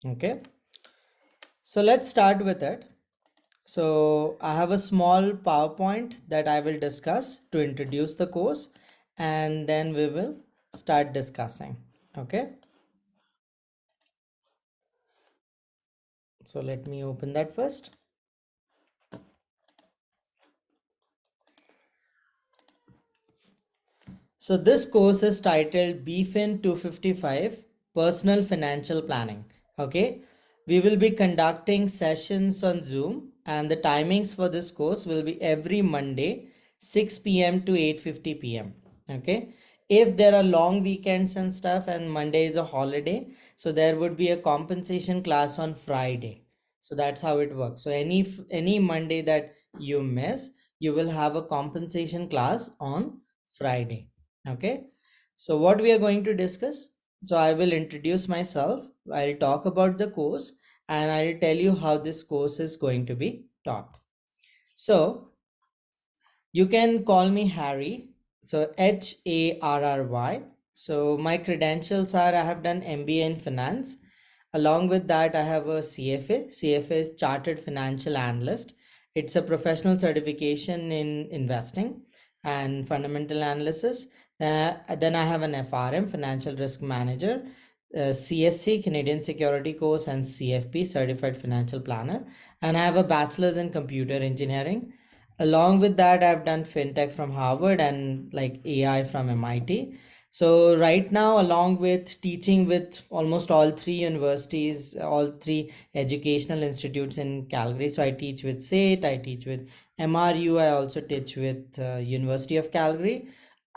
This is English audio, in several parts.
Okay, so let's start with it. So I have a small PowerPoint that I will discuss to introduce the course, and then we will start discussing. Okay, so let me open that first. So this course is titled BFIN 255 Personal Financial Planning. Okay. We will be conducting sessions on Zoom, and the timings for this course will be every Monday 6 p.m. to 8:50 p.m. Okay. If there are long weekends and stuff and Monday is a holiday, so there would be a compensation class on Friday. So that's how it works. So any Monday that you miss, you will have a compensation class on Friday. Okay, so what we are going to discuss? So I will introduce myself, I'll talk about the course, and I'll tell you how this course is going to be taught. So you can call me Harry. So Harry. So my credentials are I have done MBA in finance. Along with that, I have a CFA. CFA is Chartered Financial Analyst. It's a professional certification in investing and fundamental analysis. Then I have an FRM, Financial Risk Manager, CSC, Canadian Security Course, and CFP, Certified Financial Planner. And I have a bachelor's in computer engineering. Along with that, I've done fintech from Harvard and like AI from MIT. So right now, along with teaching with almost all three universities, all three educational institutes in Calgary. So I teach with SAIT, I teach with MRU, I also teach with University of Calgary.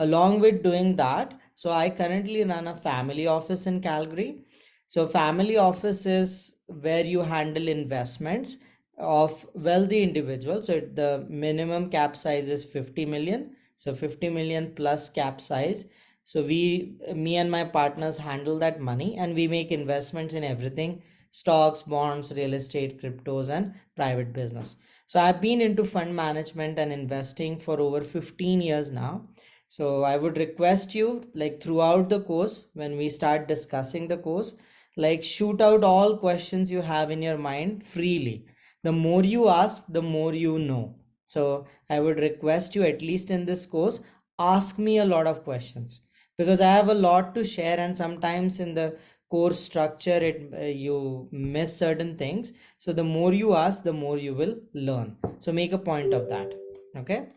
Along with doing that, so I currently run a family office in Calgary. So family office is where you handle investments of wealthy individuals. So the minimum cap size is 50 million. So 50 million plus cap size. So me and my partners handle that money and we make investments in everything: stocks, bonds, real estate, cryptos, and private business. So I've been into fund management and investing for over 15 years now. So I would request you, like throughout the course, when we start discussing the course, like shoot out all questions you have in your mind freely. The more you ask, the more you know. So I would request you, at least in this course, ask me a lot of questions because I have a lot to share, and sometimes in the course structure it you miss certain things. So the more you ask, the more you will learn. So make a point of that. Okay,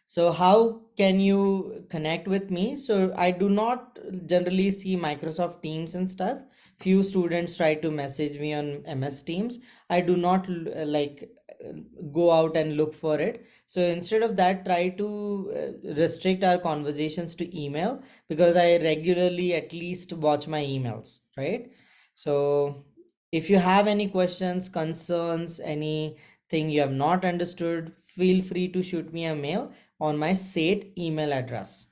so how can you connect with me? So I do not generally see Microsoft Teams and stuff. Few students try to message me on MS Teams. I do not go out and look for it. So instead of that, try to restrict our conversations to email, because I regularly at least watch my emails, right? So if you have any questions, concerns, anything you have not understood, feel free to shoot me a mail on my SAIT email address.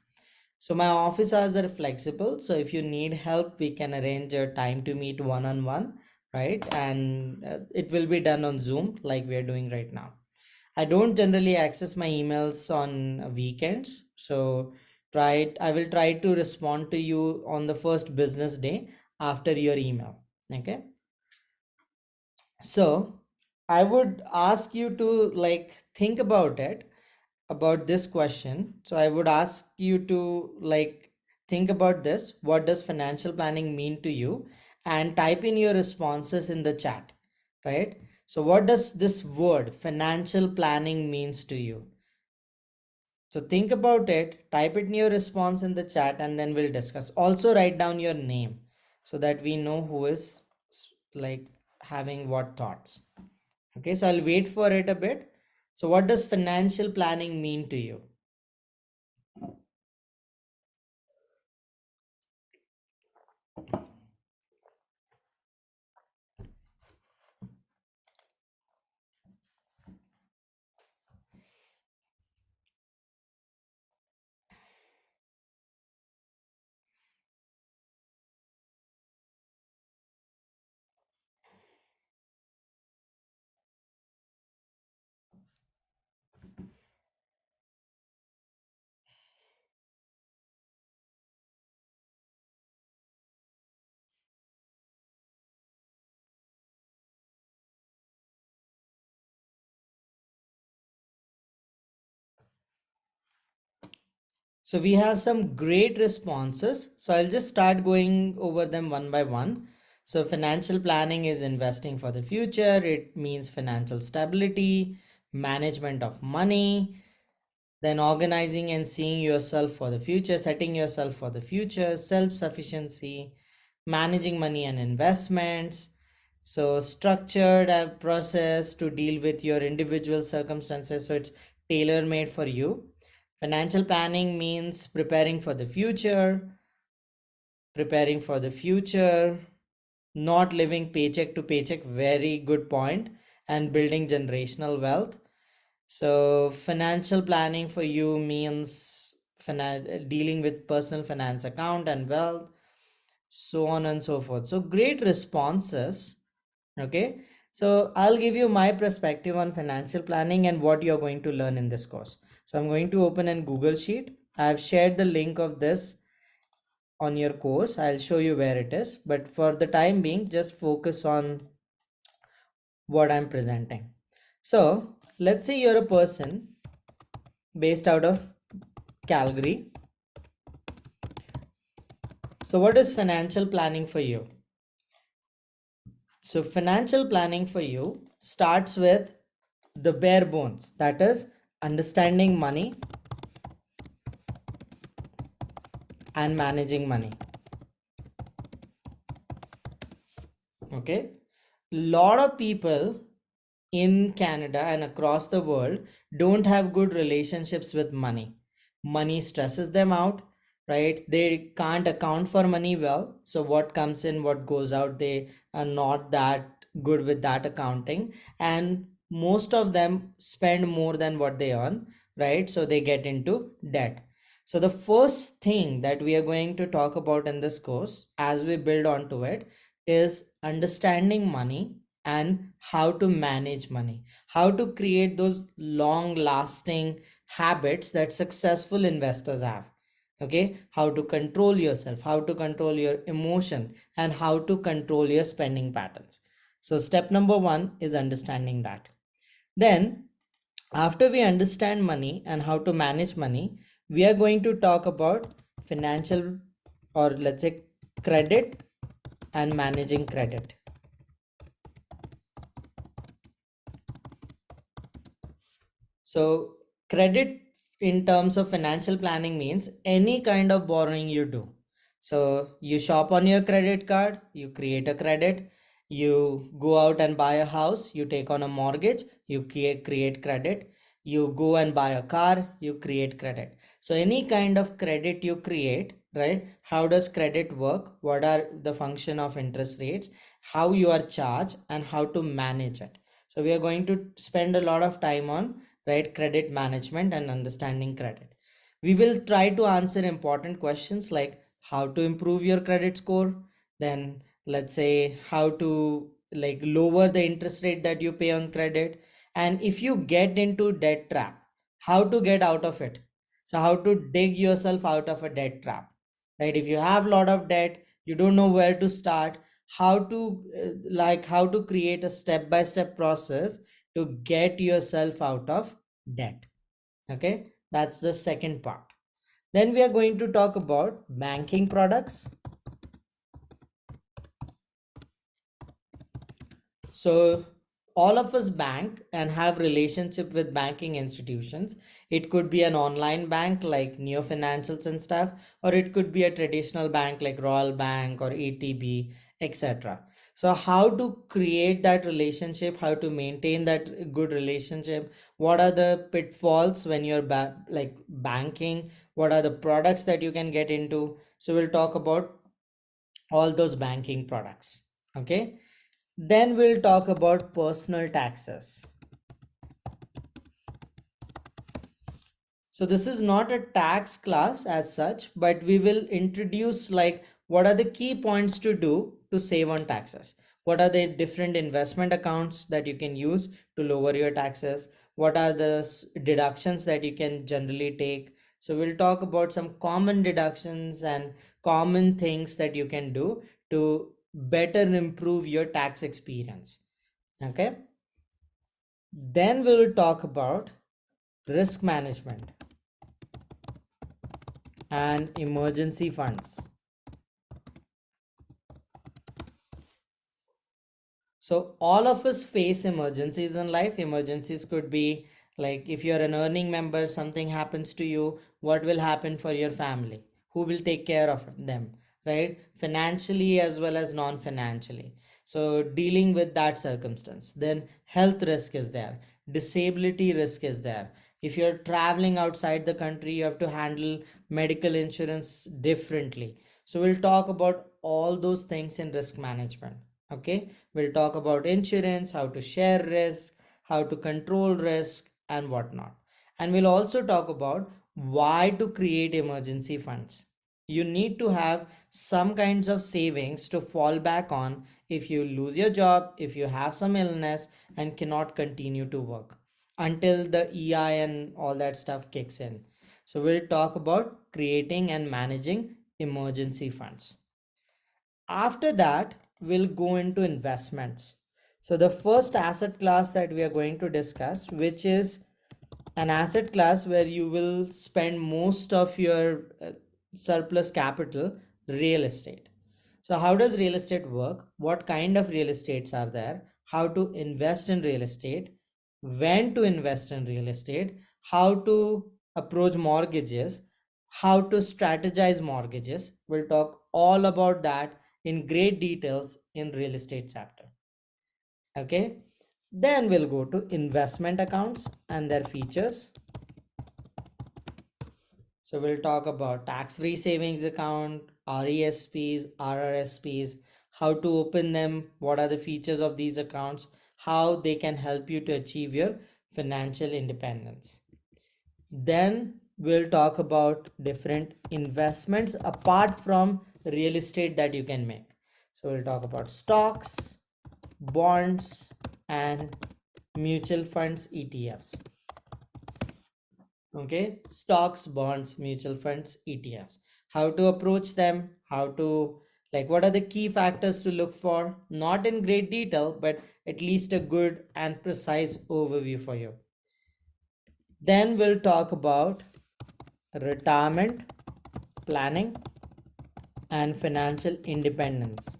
So my office hours are flexible. So if you need help, we can arrange a time to meet one on one, right? And it will be done on Zoom like we are doing right now. I don't generally access my emails on weekends. So I will try to respond to you on the first business day after your email. Okay. So I would ask you to like think about it, about this question. So I would ask you to like think about this. What does financial planning mean to you? And type in your responses in the chat, right? So what does this word financial planning means to you? So think about it, type it in your response in the chat, and then we'll discuss. Also write down your name so that we know who is like having what thoughts. Okay, so I'll wait for it a bit. So what does financial planning mean to you? So we have some great responses. So I'll just start going over them one by one. So financial planning is investing for the future. It means financial stability, management of money, then organizing and seeing yourself for the future, setting yourself for the future, self-sufficiency, managing money and investments. So structured process to deal with your individual circumstances. So it's tailor-made for you. Financial planning means preparing for the future, not living paycheck to paycheck, very good point, and building generational wealth. So financial planning for you means dealing with personal finance account and wealth, so on and so forth. So great responses. Okay. So I'll give you my perspective on financial planning and what you're going to learn in this course. So I'm going to open a Google Sheet. I've shared the link of this on your course. I'll show you where it is, but for the time being, just focus on what I'm presenting. So let's say you're a person based out of Calgary. So what is financial planning for you? So financial planning for you starts with the bare bones, that is understanding money and managing money. Okay. Lot of people in Canada and across the world don't have good relationships with money. Money stresses them out, right? They can't account for money well. So what comes in, what goes out, they are not that good with that accounting. And most of them spend more than what they earn, right? So they get into debt. So the first thing that we are going to talk about in this course as we build onto it is understanding money and how to manage money, how to create those long lasting habits that successful investors have. Okay, how to control yourself, how to control your emotion, and how to control your spending patterns. So step number one is understanding that. Then after we understand money and how to manage money, we are going to talk about financial, or let's say credit, and managing credit. So credit in terms of financial planning means any kind of borrowing you do. So you shop on your credit card, you create a credit, you go out and buy a house, you take on a mortgage, you create credit, you go and buy a car, you create credit. So any kind of credit you create, right? How does credit work? What are the function of interest rates? How you are charged and how to manage it. So we are going to spend a lot of time on, right, credit management and understanding credit. We will try to answer important questions like how to improve your credit score, then let's say how to like lower the interest rate that you pay on credit, and if you get into debt trap, how to get out of it. So how to dig yourself out of a debt trap, right? If you have a lot of debt, you don't know where to start, how to how to create a step by step process to get yourself out of debt. Okay, that's the second part. Then we are going to talk about banking products. So all of us bank and have relationship with banking institutions. It could be an online bank like Neo Financials and stuff, or it could be a traditional bank like Royal Bank or ATB, etc. So how to create that relationship, how to maintain that good relationship, what are the pitfalls when you're like banking, what are the products that you can get into. So we'll talk about all those banking products. Okay. Then we'll talk about personal taxes. So this is not a tax class as such, but we will introduce like what are the key points to do to save on taxes. What are the different investment accounts that you can use to lower your taxes? What are the deductions that you can generally take? So we'll talk about some common deductions and common things that you can do to better improve your tax experience. Okay. Then we will talk about risk management. and emergency funds. So all of us face emergencies in life. Emergencies could be like if you're an earning member, something happens to you, what will happen for your family? Who will take care of them, right? Financially as well as non-financially. So dealing with that circumstance. Then health risk is there. Disability risk is there. If you're traveling outside the country, you have to handle medical insurance differently. So we'll talk about all those things in risk management. Okay, we'll talk about insurance, how to share risk, how to control risk, and whatnot. And we'll also talk about why to create emergency funds. You need to have some kinds of savings to fall back on if you lose your job, if you have some illness and cannot continue to work until the EI and all that stuff kicks in. So we'll talk about creating and managing emergency funds. After that, we'll go into investments. So the first asset class that we are going to discuss, which is an asset class where you will spend most of your surplus capital, real estate. So how does real estate work? What kind of real estates are there? How to invest in real estate? When to invest in real estate? How to approach mortgages? How to strategize mortgages? We'll talk all about that in great details in real estate chapter. Okay. Then we'll go to investment accounts and their features. So we'll talk about tax-free savings account, RESPs, RRSPs, how to open them, what are the features of these accounts, how they can help you to achieve your financial independence. Then we'll talk about different investments apart from real estate that you can make. So we'll talk about stocks, bonds, and mutual funds, ETFs. Okay, stocks, bonds, mutual funds, ETFs. How to approach them, how to like what are the key factors to look for, not in great detail, but at least a good and precise overview for you. Then we'll talk about retirement planning and financial independence.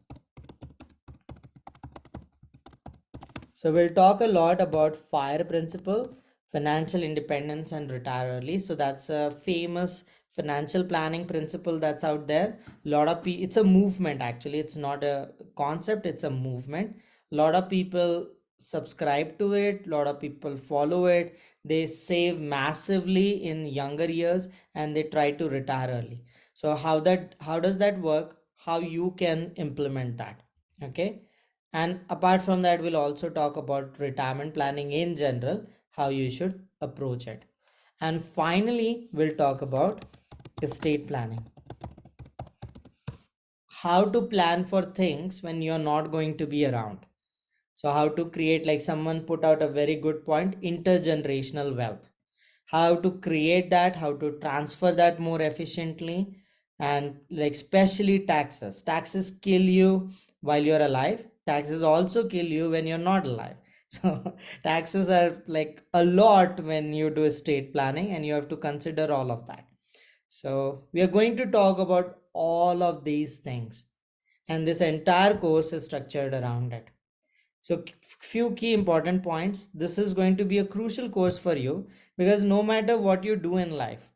So we'll talk a lot about FIRE principle, financial independence and retire early. So that's a famous financial planning principle that's out there. It's a movement actually. It's not a concept, it's a movement. A lot of people subscribe to it, a lot of people follow it. They save massively in younger years and they try to retire early. So how does that work? How you can implement that? Okay, and apart from that, we'll also talk about retirement planning in general, how you should approach it. And finally, we'll talk about estate planning, how to plan for things when you're not going to be around. So, how to create, like someone put out a very good point, intergenerational wealth. How to create that, how to transfer that more efficiently, and like, especially taxes. Taxes kill you while you're alive, taxes also kill you when you're not alive. So, taxes are like a lot when you do estate planning, and you have to consider all of that. So, we are going to talk about all of these things, and this entire course is structured around it. So, few key important points. This is going to be a crucial course for you because no matter what you do in life,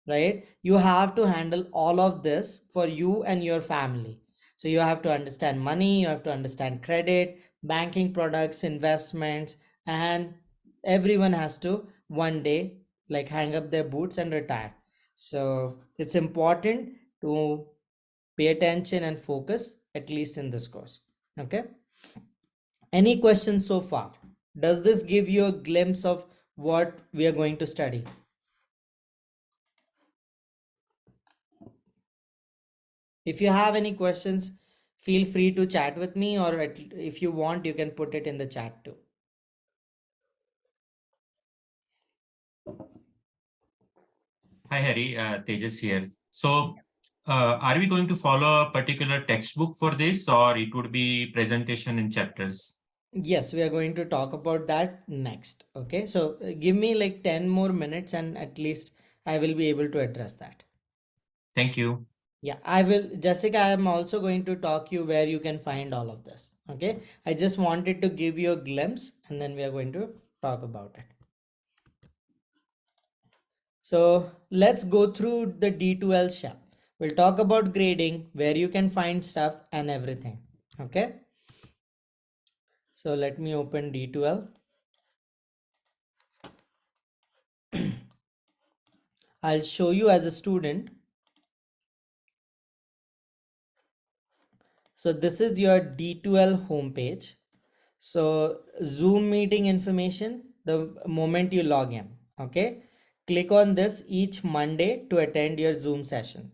right, you have to handle all of this for you and your family. So, you have to understand money, you have to understand credit, banking products, investments, and everyone has to one day like hang up their boots and retire. So, it's important to pay attention and focus at least in this course. Okay. Any questions so far? Does this give you a glimpse of what we are going to study? If you have any questions, feel free to chat with me, or if you want, you can put it in the chat too. Hi, Harry. Tejas here. So, are we going to follow a particular textbook for this, or it would be presentation in chapters? Yes, we are going to talk about that next. Okay, so give me like 10 more minutes and at least I will be able to address that. Thank you. Yeah, I will, Jessica, I am also going to talk you where you can find all of this. Okay. I just wanted to give you a glimpse and then we are going to talk about it. So let's go through the D2L shell. We'll talk about grading, where you can find stuff and everything. Okay. So let me open D2L. I'll show you as a student. So this is your D2L homepage. So Zoom meeting information, the moment you log in, okay? Click on this each Monday to attend your Zoom session.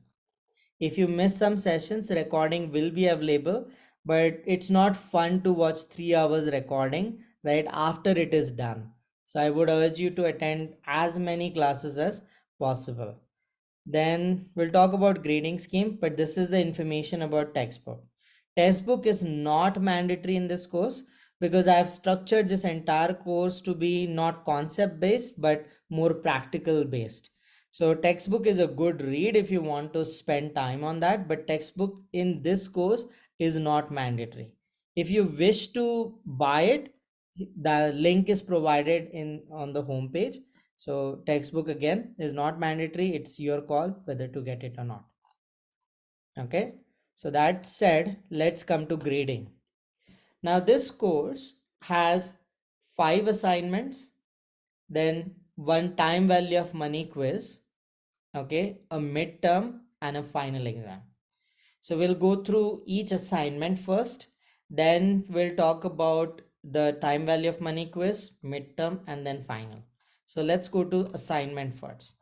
If you miss some sessions, recording will be available, but it's not fun to watch 3 hours recording right after it is done. So I would urge you to attend as many classes as possible. Then we'll talk about grading scheme, but this is the information about textbook. Textbook is not mandatory in this course because I have structured this entire course to be not concept based but more practical based. So textbook is a good read if you want to spend time on that, but textbook in this course is not mandatory. If you wish to buy it, the link is provided in on the home page. So textbook again is not mandatory. It's your call whether to get it or not. Okay. So that said, let's come to grading. Now this course has 5 assignments, then one time value of money quiz, okay, a midterm and a final exam. So we'll go through each assignment first, then we'll talk about the time value of money quiz, midterm, and then final. So let's go to assignment first.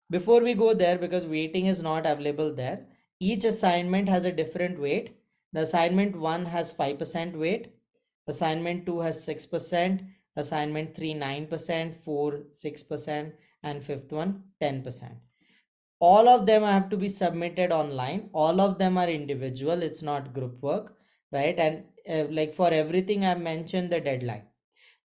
Before we go there, because weighting is not available there, each assignment has a different weight. The assignment 1 has 5% weight, assignment 2 has 6%, assignment 3 9%, 4 6%, and fifth one 10%. All of them have to be submitted online. All of them are individual, it's not group work, right? And like for everything I mentioned the deadline.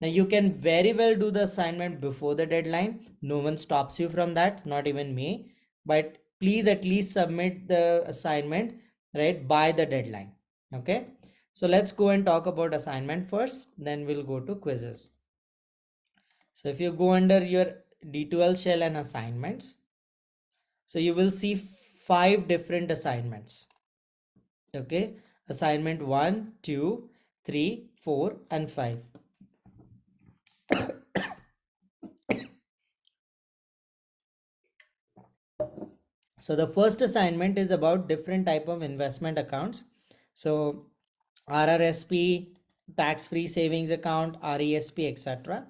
Now you can very well do the assignment before the deadline. No one stops you from that, not even me. But please at least submit the assignment right by the deadline. Okay. So let's go and talk about assignment first. Then we'll go to quizzes. So if you go under your D2L shell and assignments, so you will see 5 different assignments. Okay. Assignment 1, 2, 3, 4, and 5. So the first assignment is about different type of investment accounts. So RRSP, tax-free savings account, RESP, etc.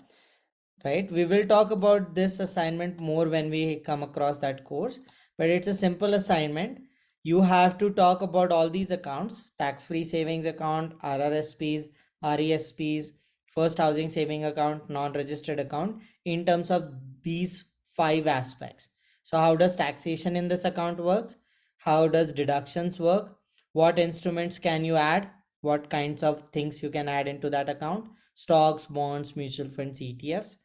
Right? We will talk about this assignment more when we come across that course, but it's a simple assignment. You have to talk about all these accounts: tax-free savings account, RRSPs, RESPs, first housing saving account, non-registered account, in terms of these 5 aspects. So how does taxation in this account works? How does deductions work? What instruments can you add? What kinds of things you can add into that account? Stocks, bonds, mutual funds, ETFs.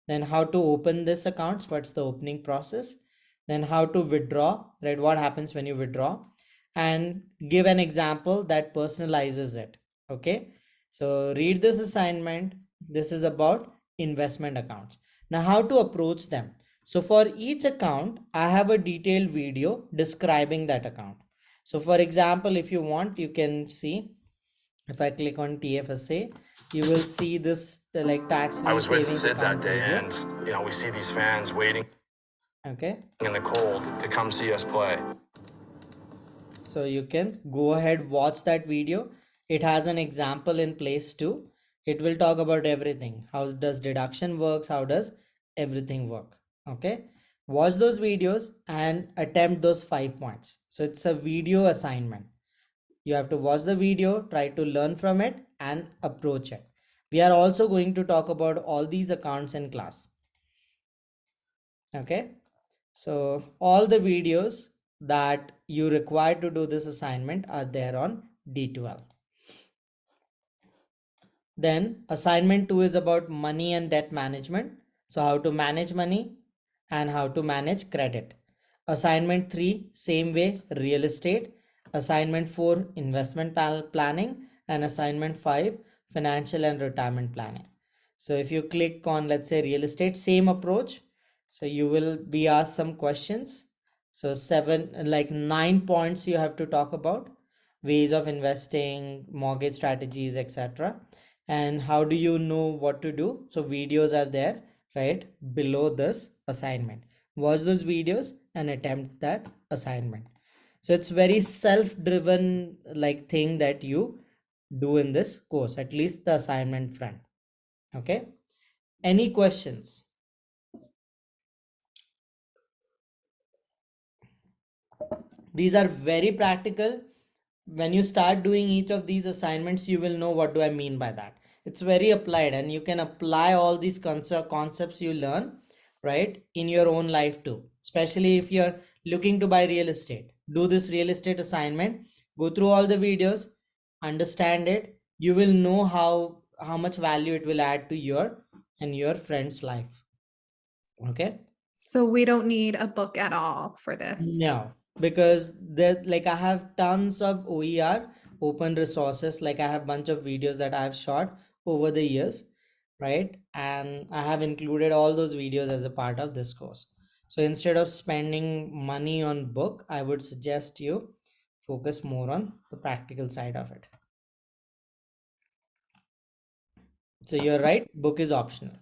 Then how to open this accounts, what's the opening process, then how to withdraw, right, what happens when you withdraw, and give an example that personalizes it. Okay, so read this assignment. This is about investment accounts. Now how to approach them. So for each account I have a detailed video describing that account. So for example, if you want, you can see, if I click on TFSA, you will see this like tax-free I was with savings Sid that account day, video. and we see these fans waiting Okay, in the cold to come see us play. so you can go ahead, watch that video. It has an example in place too. It will talk about everything. How does deduction works? How does everything work? Okay, watch those videos and attempt those 5 points. So it's a video assignment. You have to watch the video, try to learn from it, and approach it. We are also going to talk about all these accounts in class. Okay, so all the videos that you require to do this assignment are there on D2L. Then assignment 2 is about money and debt management. So how to manage money and how to manage credit. Assignment 3, same way, real estate. Assignment 4, investment planning. And assignment 5, financial and retirement planning. So if you click on, let's say, real estate, same approach. So you will be asked some questions. So 9 points you have to talk about: ways of investing, mortgage strategies, etc. And how do you know what to do? So videos are there right below this assignment. Watch those videos and attempt that assignment. So it's very self-driven thing that you do in this course, at least the assignment front. Okay, any questions? These are very practical. When you start doing each of these assignments, you will know what do I mean by that. It's very applied, and you can apply all these concepts you learn right in your own life too, especially if you're looking to buy real estate. Do this real estate assignment, go through all the videos, understand it. You will know how much value it will add to your and your friend's life. Okay. So we don't need a book at all for this. No, because there, I have tons of OER, open resources. I have bunch of videos that I've shot over the years, right? And I have included all those videos as a part of this course. So instead of spending money on book, I would suggest you focus more on the practical side of it. So you're right, book is optional.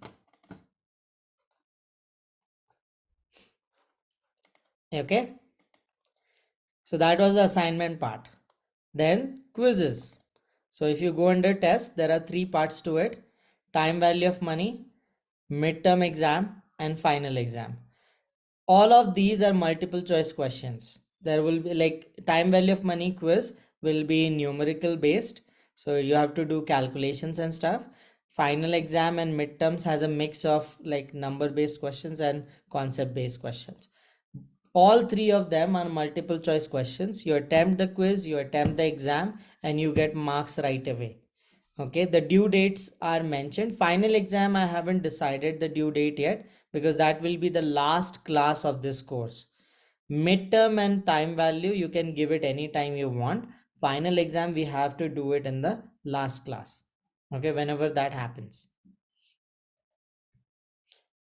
Okay. So that was the assignment part. Then quizzes. So if you go under test, there are 3 parts to it: time value of money, midterm exam, and final exam. All of these are multiple choice questions. There will be time value of money quiz will be numerical based. So you have to do calculations and stuff. Final exam and midterms has a mix of number based questions and concept based questions. All 3 of them are multiple choice questions. You attempt the quiz, you attempt the exam, and you get marks right away. Okay, the due dates are mentioned. Final exam, I haven't decided the due date yet because that will be the last class of this course. Midterm and time value, you can give it anytime you want. Final exam, we have to do it in the last class. Okay, whenever that happens.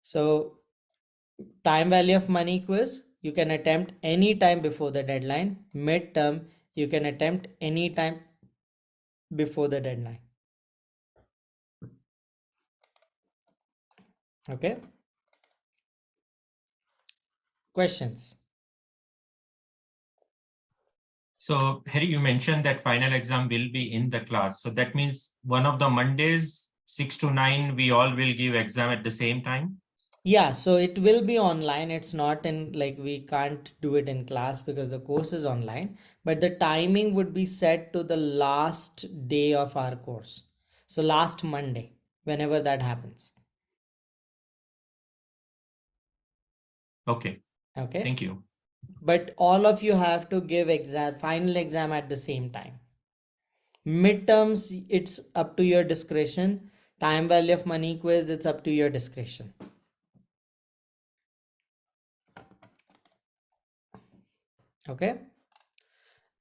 So time value of money quiz, you can attempt any time before the deadline. Midterm, you can attempt any time before the deadline. Okay. Questions? So Harry, you mentioned that final exam will be in the class. So that means one of the Mondays, 6 to 9, we all will give exam at the same time? Yeah, so it will be online. It's not in we can't do it in class because the course is online, but the timing would be set to the last day of our course. So last Monday, whenever that happens. Okay. Okay. Thank you. But all of you have to give final exam at the same time. Midterms, it's up to your discretion. Time value of money quiz, it's up to your discretion. Okay.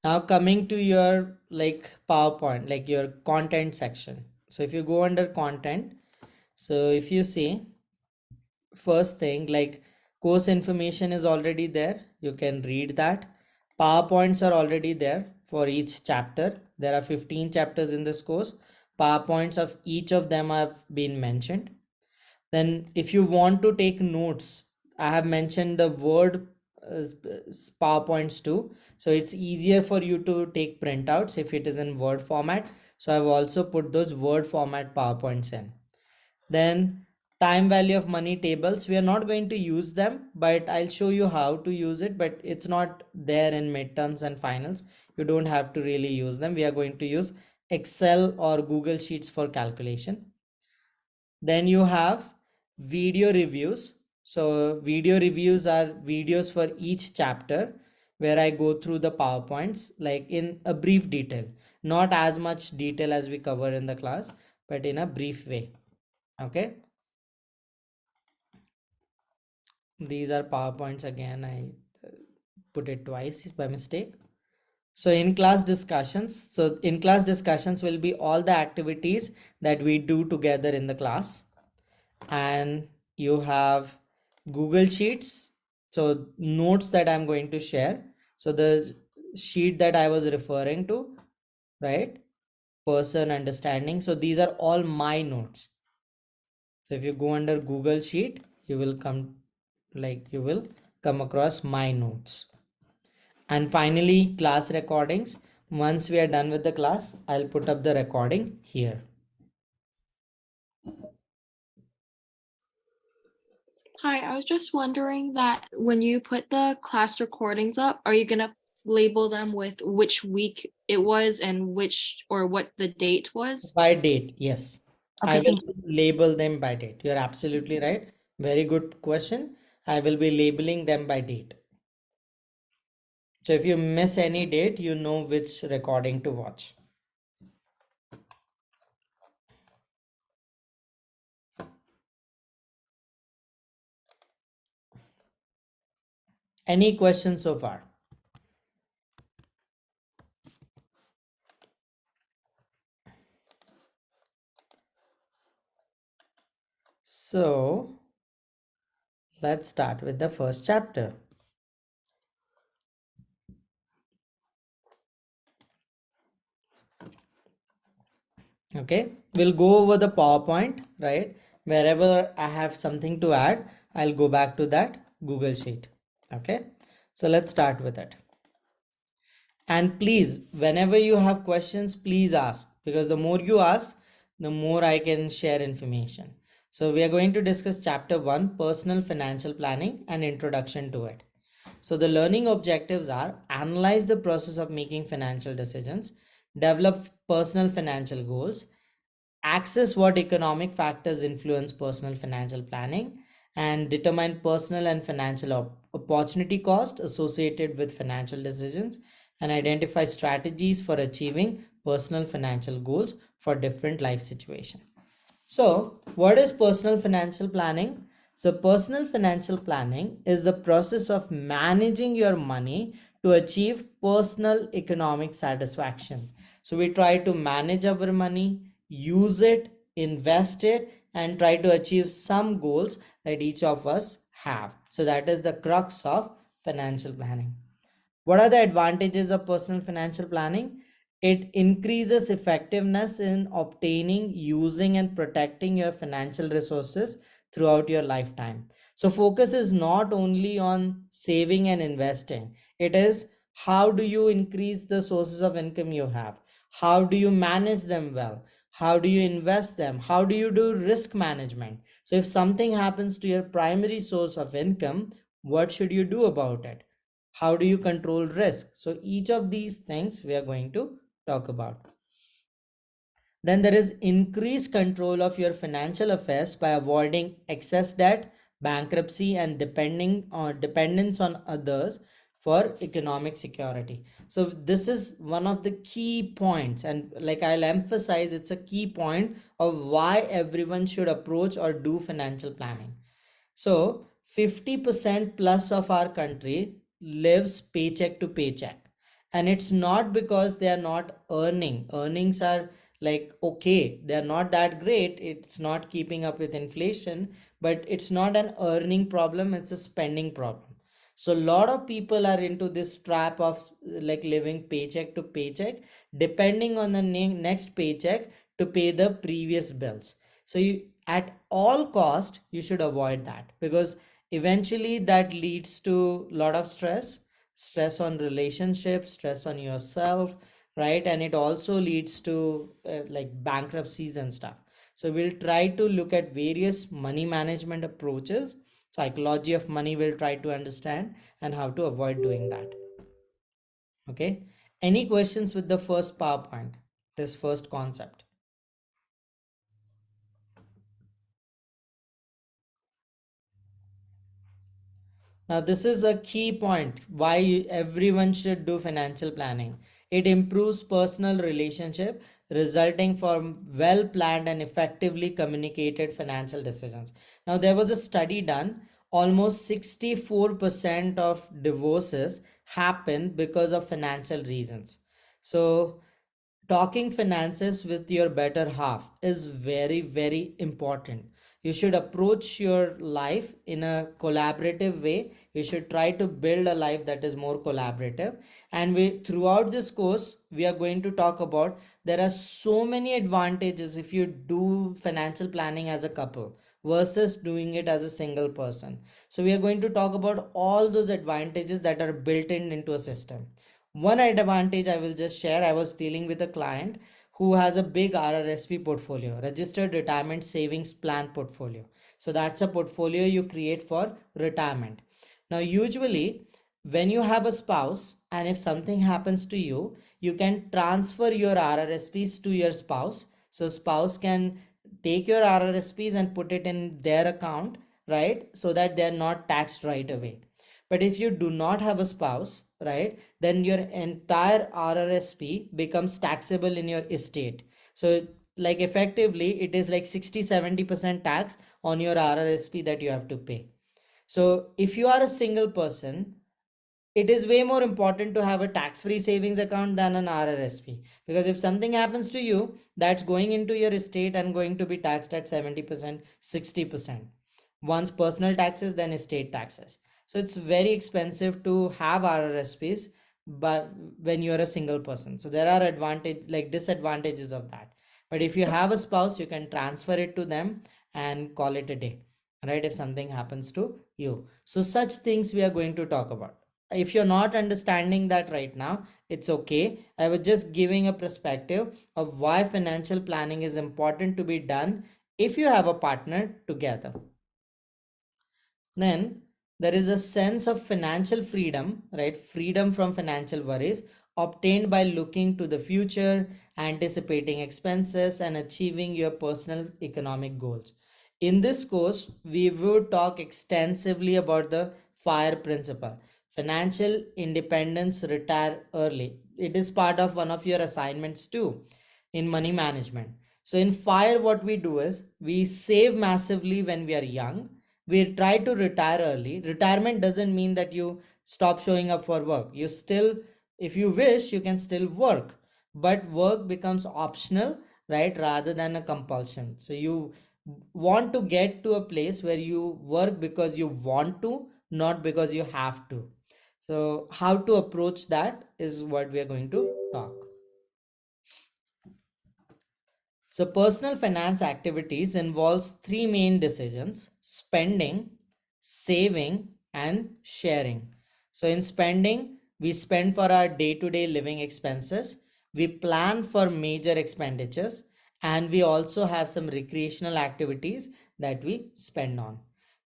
Now coming to your PowerPoint, your content section. So if you go under content, so if you see first thing, course information is already there. You can read that. PowerPoints are already there for each chapter. There are 15 chapters in this course. PowerPoints of each of them have been mentioned. Then if you want to take notes, I have mentioned the Word PowerPoints too. So it's easier for you to take printouts if it is in Word format. So I've also put those Word format PowerPoints in. Then time value of money tables, we are not going to use them, but I'll show you how to use it. But it's not there in midterms and finals. You don't have to really use them. We are going to use Excel or Google Sheets for calculation. Then you have video reviews. So video reviews are videos for each chapter where I go through the PowerPoints in a brief detail, not as much detail as we cover in the class, but in a brief way. Okay. These are PowerPoints again. put it twice by mistake. So in class discussions, will be all the activities that we do together in the class. And you have Google Sheets, so notes that I'm going to share. So the sheet that I was referring to, right? Person understanding. So these are all my notes. So if you go under Google Sheet, you will come across my notes. And finally, class recordings. Once we are done with the class, I'll put up the recording here. Hi, I was just wondering that when you put the class recordings up, are you gonna label them with which week it was and what the date was? By date, yes. I Okay, will thank you. label them by date. You're absolutely right. Very good question. I will be labeling them by date. So if you miss any date, you know which recording to watch. Any questions so far? So let's start with the first chapter. Okay, we'll go over the PowerPoint, right? Wherever I have something to add, I'll go back to that Google Sheet. Okay, so let's start with it. And please, whenever you have questions, please ask, because the more you ask, the more I can share information. So we are going to discuss chapter 1, personal financial planning and introduction to it. So the learning objectives are analyze the process of making financial decisions, develop personal financial goals, access what economic factors influence personal financial planning, and determine personal and financial opportunity cost associated with financial decisions, and identify strategies for achieving personal financial goals for different life situations. So, what is personal financial planning? So, personal financial planning is the process of managing your money to achieve personal economic satisfaction. So, we try to manage our money, use it, invest it, and try to achieve some goals that each of us have. So, that is the crux of financial planning. What are the advantages of personal financial planning? It increases effectiveness in obtaining, using, and protecting your financial resources throughout your lifetime. So, focus is not only on saving and investing, it is how do you increase the sources of income you have? How do you manage them well? How do you invest them? How do you do risk management? So, if something happens to your primary source of income, what should you do about it? How do you control risk? So each of these things we are going to talk about. Then there is increased control of your financial affairs by avoiding excess debt, bankruptcy, and dependence on others for economic security. So this is one of the key points, and like I'll emphasize, it's a key point of why everyone should approach or do financial planning. So 50% plus of our country lives paycheck to paycheck. And it's not because they are not earning. Earnings are like okay, they're not that great. It's not keeping up with inflation, but it's not an earning problem, it's a spending problem. So a lot of people are into this trap of like living paycheck to paycheck, depending on the next paycheck to pay the previous bills. So you at all cost you should avoid that, because eventually that leads to a lot of stress on relationships, stress on yourself, right? And it also leads to like bankruptcies and stuff. So we'll try to look at various money management approaches, psychology of money we'll try to understand, and how to avoid doing that. Okay, any questions with the first PowerPoint, this first concept? Now, this is a key point why everyone should do financial planning. It improves personal relationship, resulting from well planned and effectively communicated financial decisions. Now, there was a study done. Almost 64% of divorces happen because of financial reasons. So talking finances with your better half is very, very important. You should approach your life in a collaborative way. You should try to build a life that is more collaborative. And we, throughout this course, we are going to talk about, there are so many advantages if you do financial planning as a couple versus doing it as a single person. So we are going to talk about all those advantages that are built in into a system. One advantage I will just share, I was dealing with a client who has a big RRSP portfolio, registered retirement savings plan portfolio. So that's a portfolio you create for retirement. Now, usually, when you have a spouse and if something happens to you, you can transfer your RRSPs to your spouse. So, spouse can take your RRSPs and put it in their account, right? So that they're not taxed right away. But if you do not have a spouse, right, then your entire RRSP becomes taxable in your estate. So like effectively it is like 60-70% tax on your RRSP that you have to pay. So if you are a single person, it is way more important to have a tax-free savings account than an RRSP, because if something happens to you, that's going into your estate and going to be taxed at 70%, 60%. Once personal taxes, then estate taxes. So it's very expensive to have RRSPs, but when you're a single person, so there are advantage like disadvantages of that. But if you have a spouse, you can transfer it to them and call it a day, right? If something happens to you, so such things we are going to talk about. If you're not understanding that right now, it's okay. I was just giving a perspective of why financial planning is important to be done if you have a partner together. Then there is a sense of financial freedom, right? Freedom from financial worries obtained by looking to the future, anticipating expenses, and achieving your personal economic goals. In this course, we will talk extensively about the FIRE principle, financial independence, retire early. It is part of one of your assignments too in money management. So in FIRE, what we do is we save massively when we are young. We try to retire early. Retirement doesn't mean that you stop showing up for work. You still, if you wish, you can still work, but work becomes optional, right, rather than a compulsion. So you want to get to a place where you work because you want to, not because you have to. So how to approach that is what we are going to talk. So personal finance activities involves three main decisions: spending, saving, and sharing. So in spending, we spend for our day-to-day living expenses, we plan for major expenditures, and we also have some recreational activities that we spend on.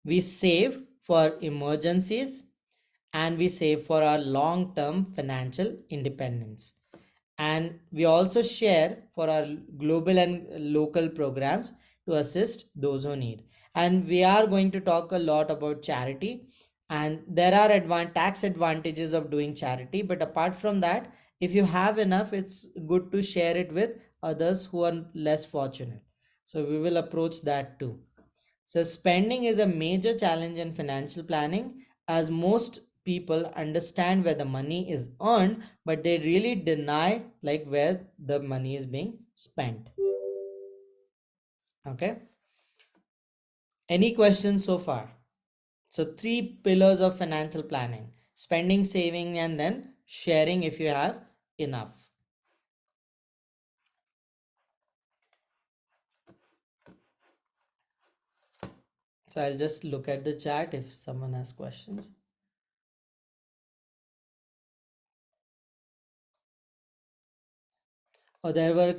We save for emergencies and we save for our long-term financial independence, and we also share for our global and local programs to assist those who need. And we are going to talk a lot about charity, and there are tax advantages of doing charity, but apart from that, if you have enough, it's good to share it with others who are less fortunate. So we will approach that too. So spending is a major challenge in financial planning, as most people understand where the money is earned, but they really deny like where the money is being spent. Okay. Any questions so far? So three pillars of financial planning: spending, saving, and then sharing if you have enough. So I'll just look at the chat if someone has questions. Oh, there were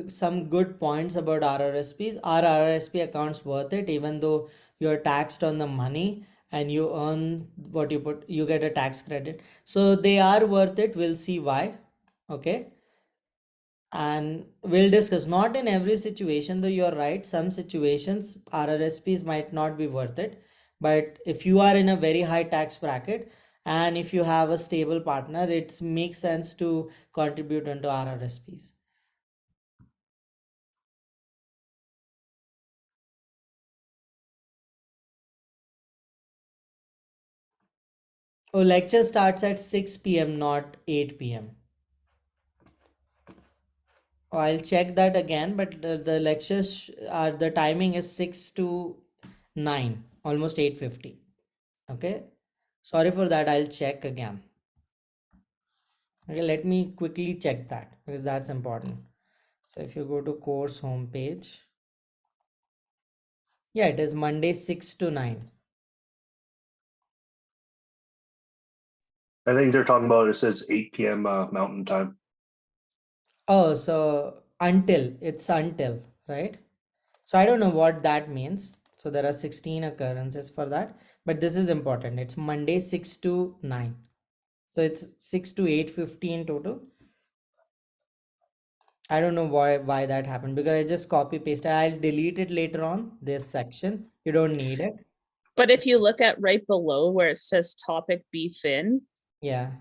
some good points about RRSPs. Are RRSP accounts worth it, even though you're taxed on the money and you earn what you put, you get a tax credit? So they are worth it. We'll see why. Okay. And we'll discuss, not in every situation, though you're right. Some situations RRSPs might not be worth it. But if you are in a very high tax bracket and if you have a stable partner, it makes sense to contribute into RRSPs. Oh, lecture starts at 6 p.m., not 8 p.m. Oh, I'll check that again, but the lectures are the timing is 6 to 9, almost 8:50. Okay. Sorry for that. I'll check again. Okay, let me quickly check that because that's important. So if you go to course homepage, yeah, it is Monday 6 to 9. I think they're talking about, it says 8 p.m. Mountain time. Oh, so until, right? So I don't know what that means. So there are 16 occurrences for that, but this is important. It's Monday 6 to 9. So it's 6 to 8:50 in total. I don't know why that happened because I just copy pasted. I'll delete it later on, this section. You don't need it. But if you look at right below where it says topic BFIN, Yeah.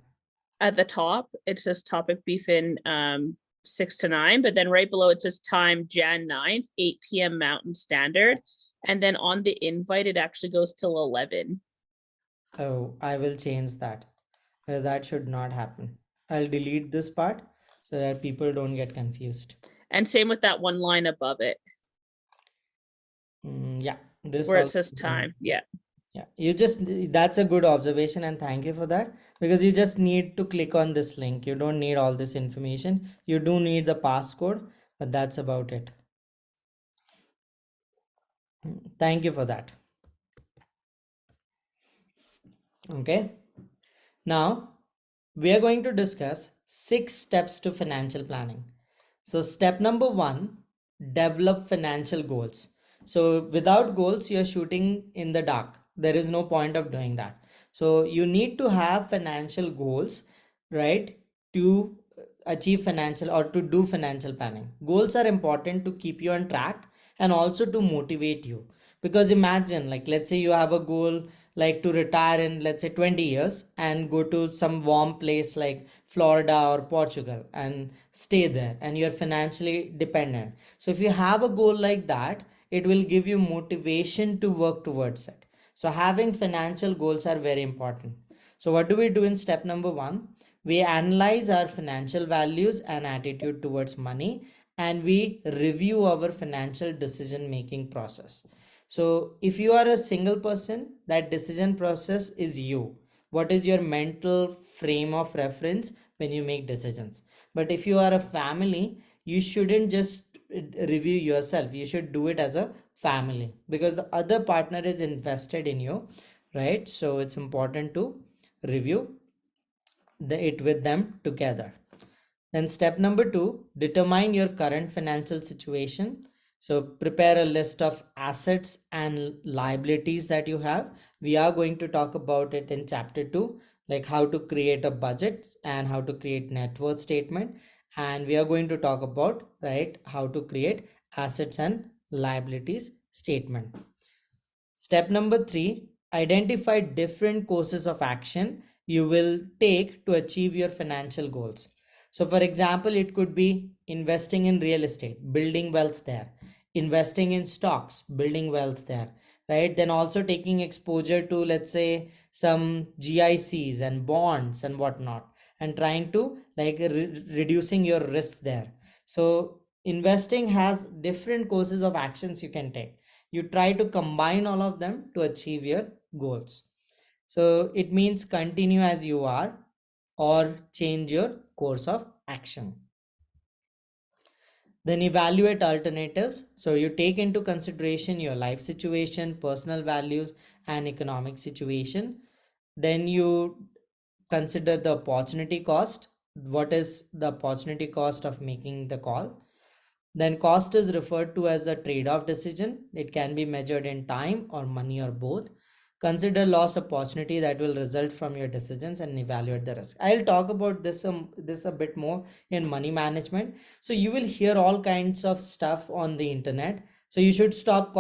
at the top, it says topic BFIN 6 to 9, but then right below it says time Jan 9th, 8 p.m. Mountain Standard. And then on the invite, it actually goes till 11. Oh, I will change that. That should not happen. I'll delete this part so that people don't get confused. And same with that one line above it, Yeah, this where it also says time. Yeah. Yeah, that's a good observation and thank you for that because you just need to click on this link. You don't need all this information. You do need the passcode, but that's about it. Thank you for that. Okay. Now we are going to discuss 6 steps to financial planning. So step number 1, develop financial goals. So without goals, you're shooting in the dark. There is no point of doing that. So you need to have financial goals, right? To achieve financial or to do financial planning. Goals are important to keep you on track and also to motivate you. Because imagine, like, let's say you have a goal like to retire in, let's say, 20 years and go to some warm place like Florida or Portugal and stay there, and you're financially dependent. So if you have a goal like that, it will give you motivation to work towards it. So having financial goals are very important. So what do we do in step number 1? We analyze our financial values and attitude towards money, and we review our financial decision making process. So if you are a single person, that decision process is you. What is your mental frame of reference when you make decisions? But if you are a family, you shouldn't just review yourself. You should do it as a family because the other partner is invested in you, right? So it's important to review it with them together. Then step number 2, determine your current financial situation. So prepare a list of assets and liabilities that you have. We are going to talk about it in chapter 2, like how to create a budget and how to create net worth statement. And we are going to talk about, right, how to create assets and liabilities statement. Step number 3, identify different courses of action you will take to achieve your financial goals. So, for example, it could be investing in real estate, building wealth there, investing in stocks, building wealth there, right? Then also taking exposure to, let's say, some GICs and bonds and whatnot, and trying to like reducing your risk there. So, investing has different courses of actions you can take. You try to combine all of them to achieve your goals. So it means continue as you are or change your course of action. Then evaluate alternatives. So you take into consideration your life situation, personal values, and economic situation. Then you consider the opportunity cost. What is the opportunity cost of making the call? Then cost is referred to as a trade-off decision. It can be measured in time or money or both. Consider loss opportunity that will result from your decisions and evaluate the risk. I'll talk about this a bit more in money management. So you will hear all kinds of stuff on the internet. So you should stop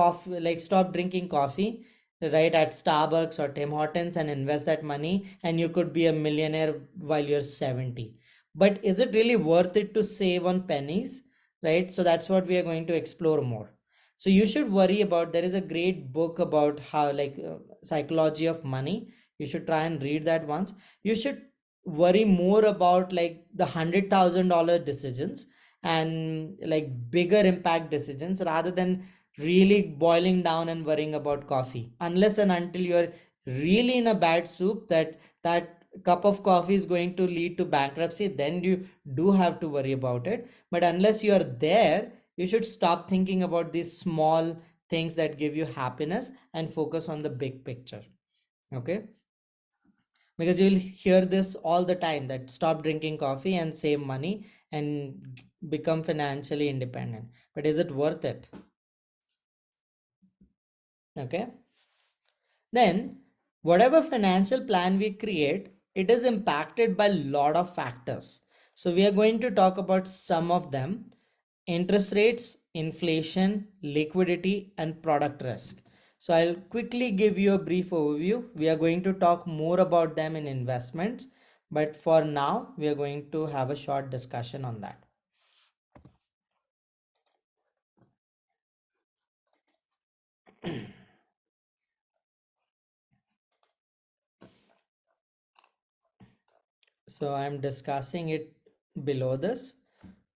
drinking coffee, right, at Starbucks or Tim Hortons and invest that money, and you could be a millionaire while you're 70. But is it really worth it to save on pennies? Right, so that's what we are going to explore more. So you should worry about, there is a great book about how psychology of money. You should try and read that once. You should worry more about like the $100,000 decisions and like bigger impact decisions rather than really boiling down and worrying about coffee, unless and until you're really in a bad soup that cup of coffee is going to lead to bankruptcy, then you do have to worry about it. But unless you're there, you should stop thinking about these small things that give you happiness and focus on the big picture. Okay, because you'll hear this all the time, that stop drinking coffee and save money and become financially independent. But is it worth it? Okay, then whatever financial plan we create, it is impacted by a lot of factors. So we are going to talk about some of them: interest rates, inflation, liquidity, and product risk. So I'll quickly give you a brief overview. We are going to talk more about them in investments, but for now we are going to have a short discussion on that. So I'm discussing it below this.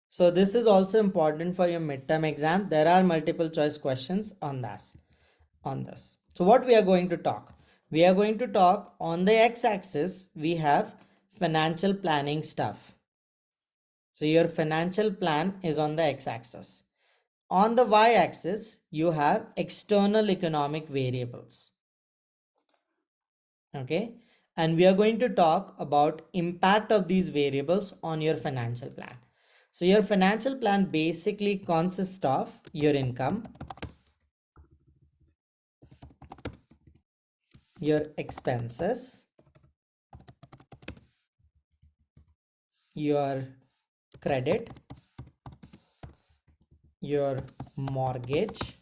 So this is also important for your midterm exam. There are multiple choice questions on this. So what we are going to talk? We are going to talk on the x-axis, we have financial planning stuff. So your financial plan is on the x-axis. On the y-axis, you have external economic variables. Okay, and we are going to talk about impact of these variables on your financial plan. So your financial plan basically consists of your income, your expenses, your credit, your mortgage.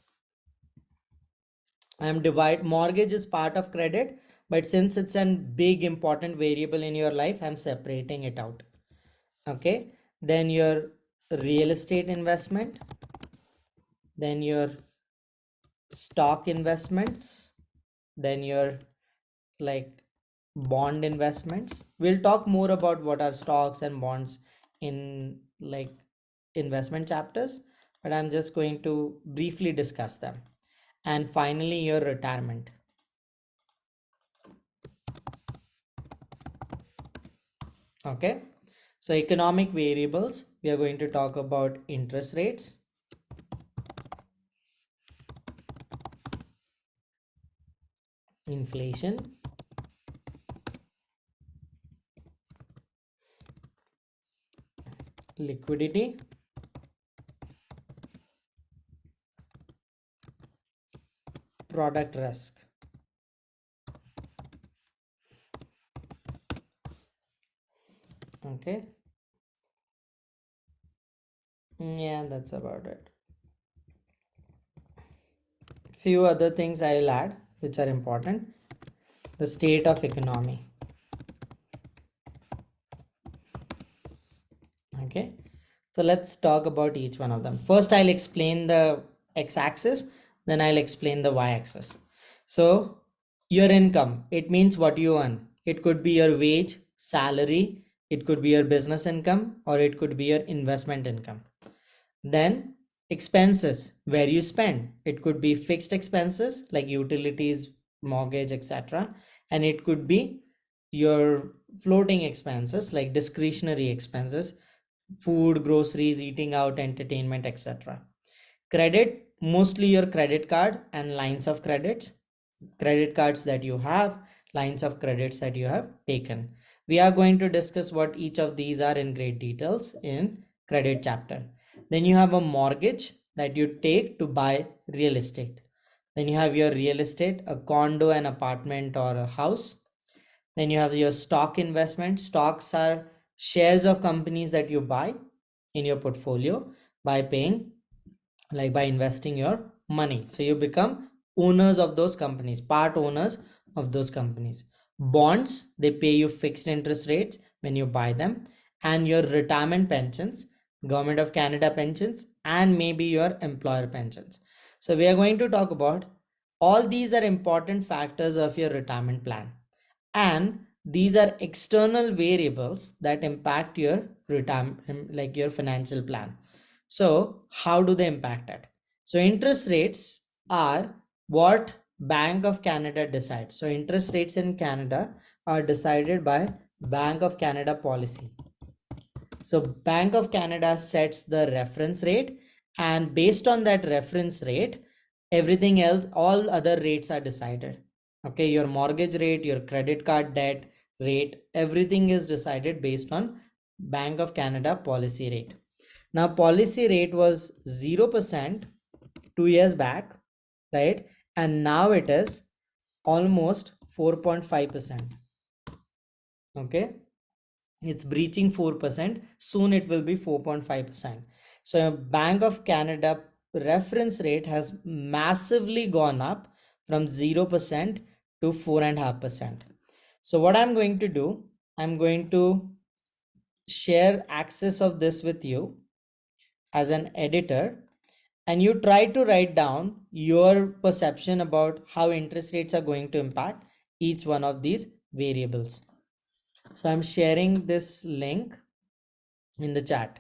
Mortgage is part of credit, but since it's a big important variable in your life, I'm separating it out. Okay, then your real estate investment, then your stock investments, then your like bond investments. We'll talk more about what are stocks and bonds in like investment chapters, but I'm just going to briefly discuss them. And finally, your retirement. Okay, so economic variables, we are going to talk about interest rates, inflation, liquidity, product risk. Okay, yeah, that's about it. Few other things I'll add which are important: the state of economy. Okay, so let's talk about each one of them. First, I'll explain the x-axis, then I'll explain the y-axis. So your income, it means what you earn. It could be your wage, salary, it could be your business income, or it could be your investment income. Then expenses, where you spend. It could be fixed expenses like utilities, mortgage, etc. And it could be your floating expenses like discretionary expenses, food, groceries, eating out, entertainment, etc. Credit, mostly your credit card and lines of credits, credit cards that you have, lines of credits that you have taken. We are going to discuss what each of these are in great details in credit chapter. Then you have a mortgage that you take to buy real estate. Then you have your real estate, a condo, an apartment, or a house. Then you have your stock investment. Stocks are shares of companies that you buy in your portfolio by paying, like by investing your money. So you become owners of those companies, part owners of those companies. Bonds, they pay you fixed interest rates when you buy them. And your retirement pensions, Government of Canada pensions, and maybe your employer pensions. So we are going to talk about all these are important factors of your retirement plan. and these are external variables that impact your retirement, like your financial plan. So how do they impact it? So interest rates are what Bank of Canada decides. So interest rates in Canada are decided by Bank of Canada policy. So Bank of Canada sets the reference rate, and based on that reference rate, everything else, all other rates are decided. Okay, your mortgage rate, your credit card debt rate, everything is decided based on Bank of Canada policy rate. Now, policy rate was 0% 2 years back, right? And now it is almost 4.5%. Okay, it's breaching 4%. Soon it will be 4.5%. So a Bank of Canada reference rate has massively gone up from 0% to 4.5%. So what I'm going to do, I'm going to share access of this with you as an editor, and you try to write down your perception about how interest rates are going to impact each one of these variables. So I'm sharing this link in the chat.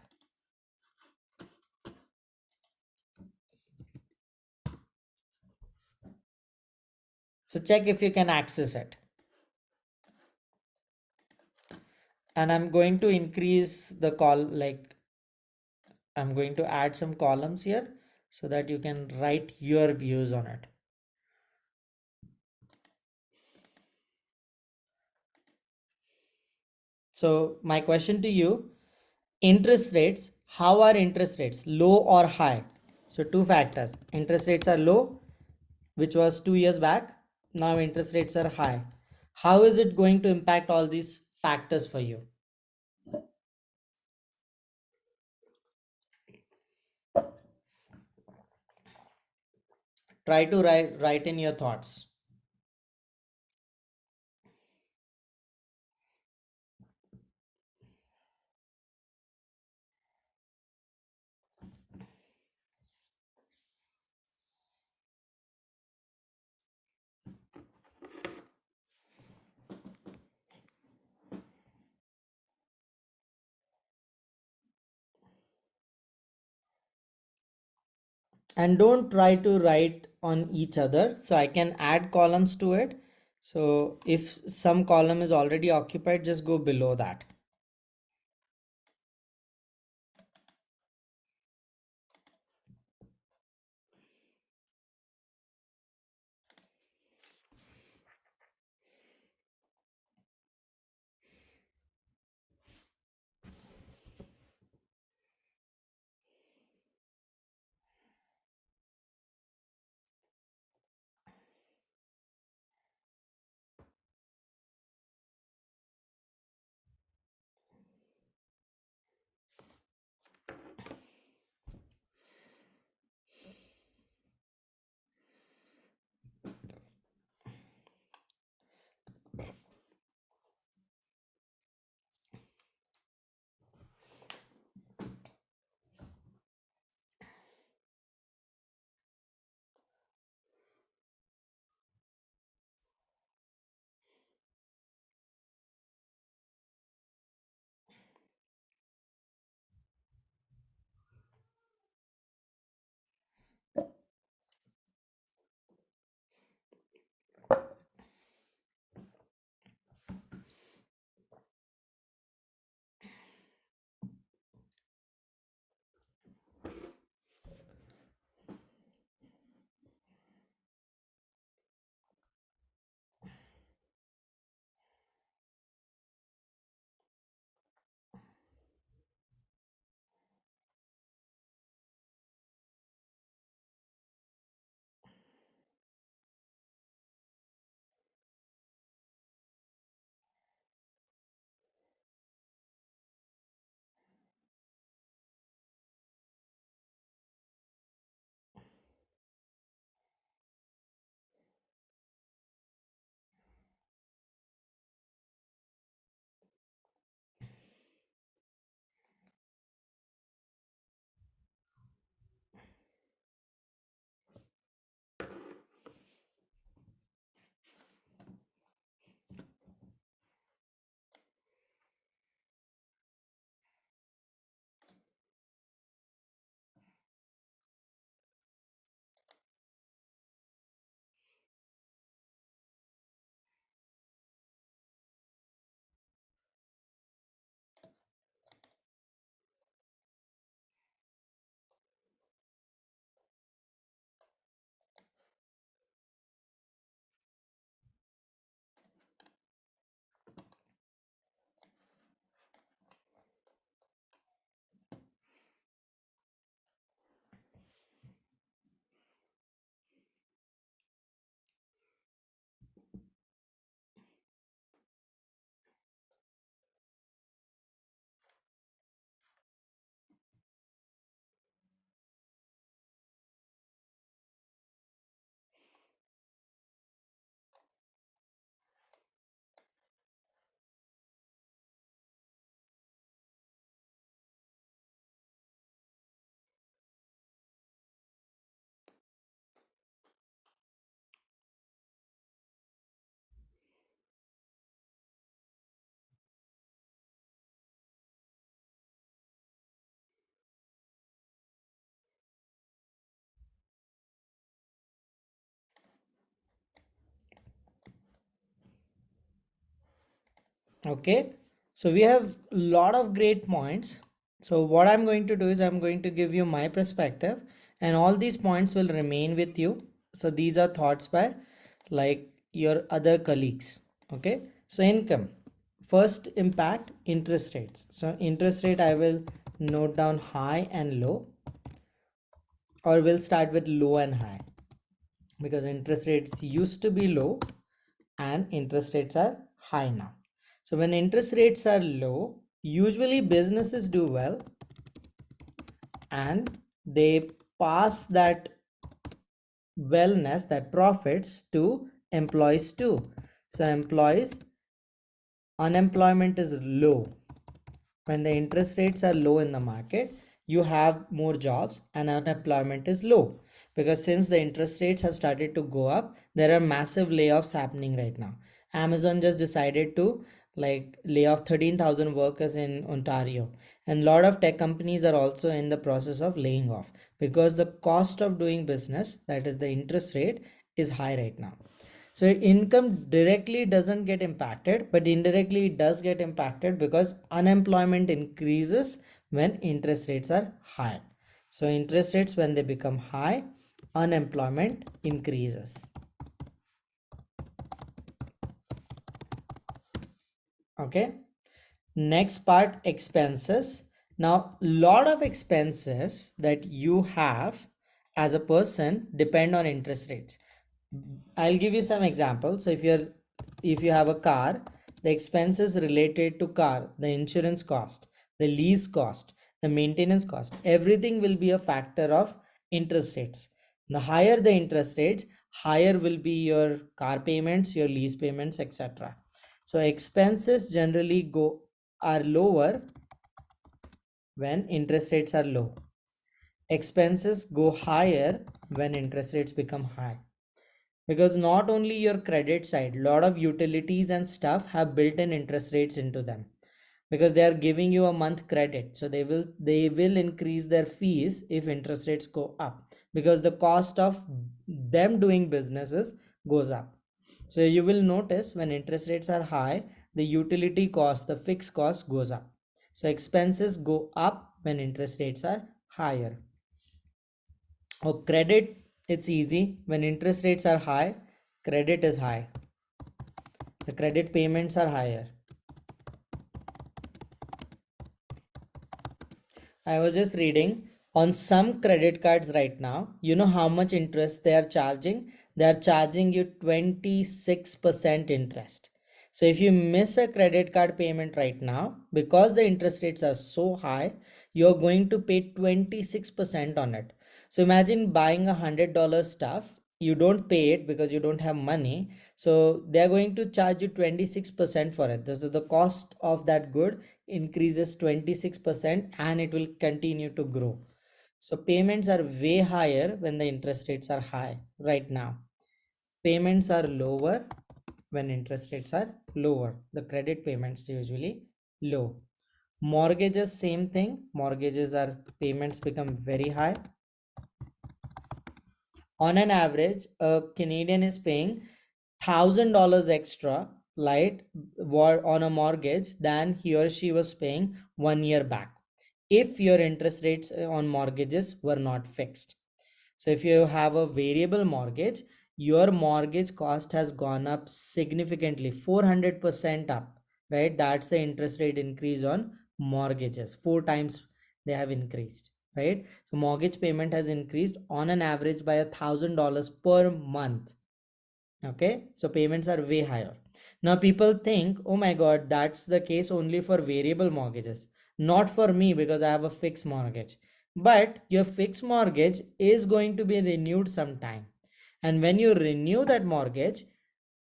So check if you can access it. And I'm going to increase the call, like I'm going to add some columns here so that you can write your views on it. So my question to you, interest rates, how are interest rates, low or high? So two factors, interest rates are low, which was 2 years back. Now interest rates are high. How is it going to impact all these factors for you? Try to write in your thoughts. And don't try to write on each other, so I can add columns to it. So if some column is already occupied, just go below that. Okay, so we have a lot of great points. So what I'm going to do is I'm going to give you my perspective, and all these points will remain with you. So these are thoughts by like your other colleagues. Okay, so income, first impact, interest rates. So interest rate I will note down high and low, or we'll start with low and high, because interest rates used to be low and interest rates are high now. So when interest rates are low, usually businesses do well and they pass that wellness, that profits, to employees too. So employees, unemployment is low. When the interest rates are low in the market, you have more jobs and unemployment is low, because since the interest rates have started to go up, there are massive layoffs happening right now. Amazon just decided to like lay off 13,000 workers in Ontario, and a lot of tech companies are also in the process of laying off, because the cost of doing business, that is the interest rate, is high right now. So income directly doesn't get impacted, but indirectly it does get impacted, because unemployment increases when interest rates are high. So interest rates, when they become high, unemployment increases. Okay, next part, expenses. Now lot of expenses that you have as a person depend on interest rates. I'll give you some examples. So if you have a car, the expenses related to car, the insurance cost, the lease cost, the maintenance cost, everything will be a factor of interest rates. The higher the interest rates, higher will be your car payments, your lease payments, etc. So expenses generally are lower when interest rates are low. Expenses go higher when interest rates become high, because not only your credit side, lot of utilities and stuff have built-in interest rates into them, because they are giving you a month credit, so they will increase their fees if interest rates go up, because the cost of them doing businesses goes up. So you will notice when interest rates are high, the utility cost, the fixed cost goes up. So expenses go up when interest rates are higher. Oh, credit, it's easy. When interest rates are high, credit is high. The credit payments are higher. I was just reading on some credit cards right now. You know how much interest they are charging? They are charging you 26% interest. So if you miss a credit card payment right now, because the interest rates are so high, you're going to pay 26% on it. So imagine buying $100 stuff. You don't pay it because you don't have money. So they're going to charge you 26% for it. This is the cost of that good increases 26%, and it will continue to grow. So payments are way higher when the interest rates are high right now. Payments are lower when interest rates are lower. The credit payments usually low. Mortgages, same thing. Mortgages are, payments become very high. On an average, a Canadian is paying $1,000 extra light on a mortgage than he or she was paying 1 year back, if your interest rates on mortgages were not fixed. So if you have a variable mortgage, your mortgage cost has gone up significantly, 400% up, right? That's the interest rate increase on mortgages. 4 times they have increased, right? So mortgage payment has increased on an average by $1,000 per month. Okay, so payments are way higher. Now people think, oh my god, that's the case only for variable mortgages, not for me because I have a fixed mortgage. But your fixed mortgage is going to be renewed sometime, and when you renew that mortgage,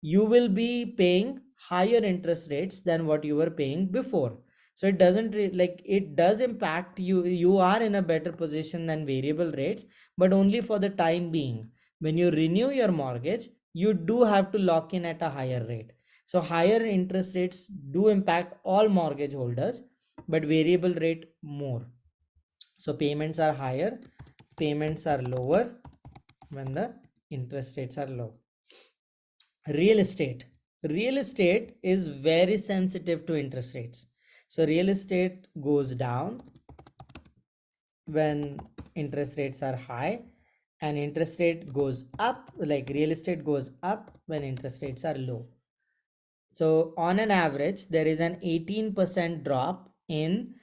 you will be paying higher interest rates than what you were paying before. So it doesn't like, it does impact you. You are in a better position than variable rates, but only for the time being. When you renew your mortgage, you do have to lock in at a higher rate. So higher interest rates do impact all mortgage holders, but variable rate more. So payments are higher, payments are lower when the interest rates are low. Real estate, real estate is very sensitive to interest rates. So real estate goes down when interest rates are high, and interest rate goes up, like real estate goes up when interest rates are low. So on an average, there is an 18% drop in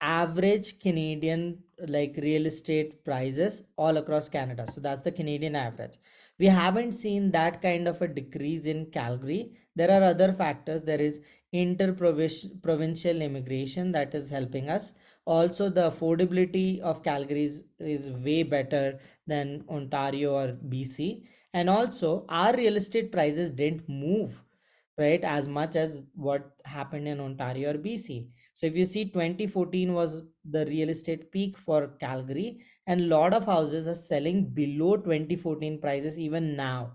average Canadian like real estate prices all across Canada. So that's the Canadian average. We haven't seen that kind of a decrease in Calgary. There are other factors. There is inter-provincial immigration that is helping us. Also, the affordability of Calgary is way better than Ontario or BC. And also, our real estate prices didn't move right as much as what happened in Ontario or BC. So if you see 2014 was the real estate peak for Calgary, and a lot of houses are selling below 2014 prices even now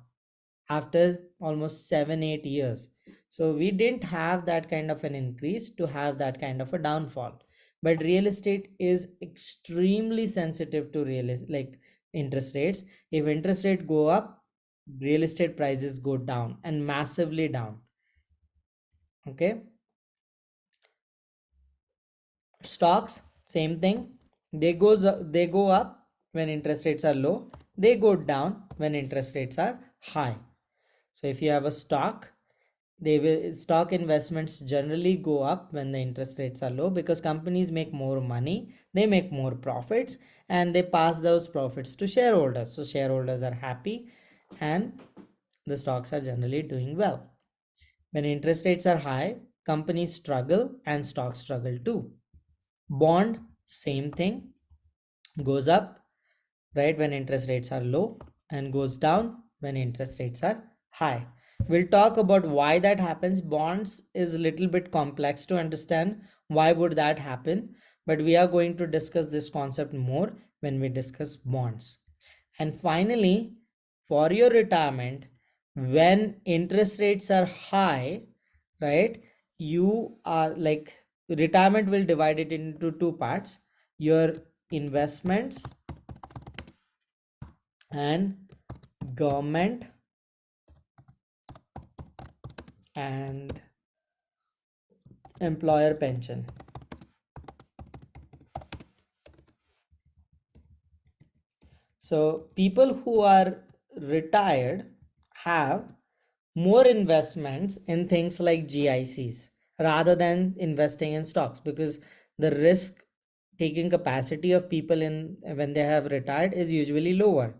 after almost 7-8 years. So we didn't have that kind of an increase to have that kind of a downfall. But real estate is extremely sensitive to like interest rates. If interest rate go up, real estate prices go down and massively down. Okay. Stocks, same thing. They go up when interest rates are low. They go down when interest rates are high. So if you have a stock, stock investments generally go up when the interest rates are low because companies make more money, they make more profits, and they pass those profits to shareholders. So shareholders are happy and the stocks are generally doing well. When interest rates are high, companies struggle and stocks struggle too. Bond, same thing, goes up right when interest rates are low and goes down when interest rates are high. We'll talk about why that happens. Bonds is a little bit complex to understand why would that happen, but we are going to discuss this concept more when we discuss bonds. And finally, for your retirement, when interest rates are high, right, you are like retirement will divide it into two parts: your investments and government and employer pension. So people who are retired have more investments in things like GICs rather than investing in stocks, because the risk taking capacity of people in when they have retired is usually lower.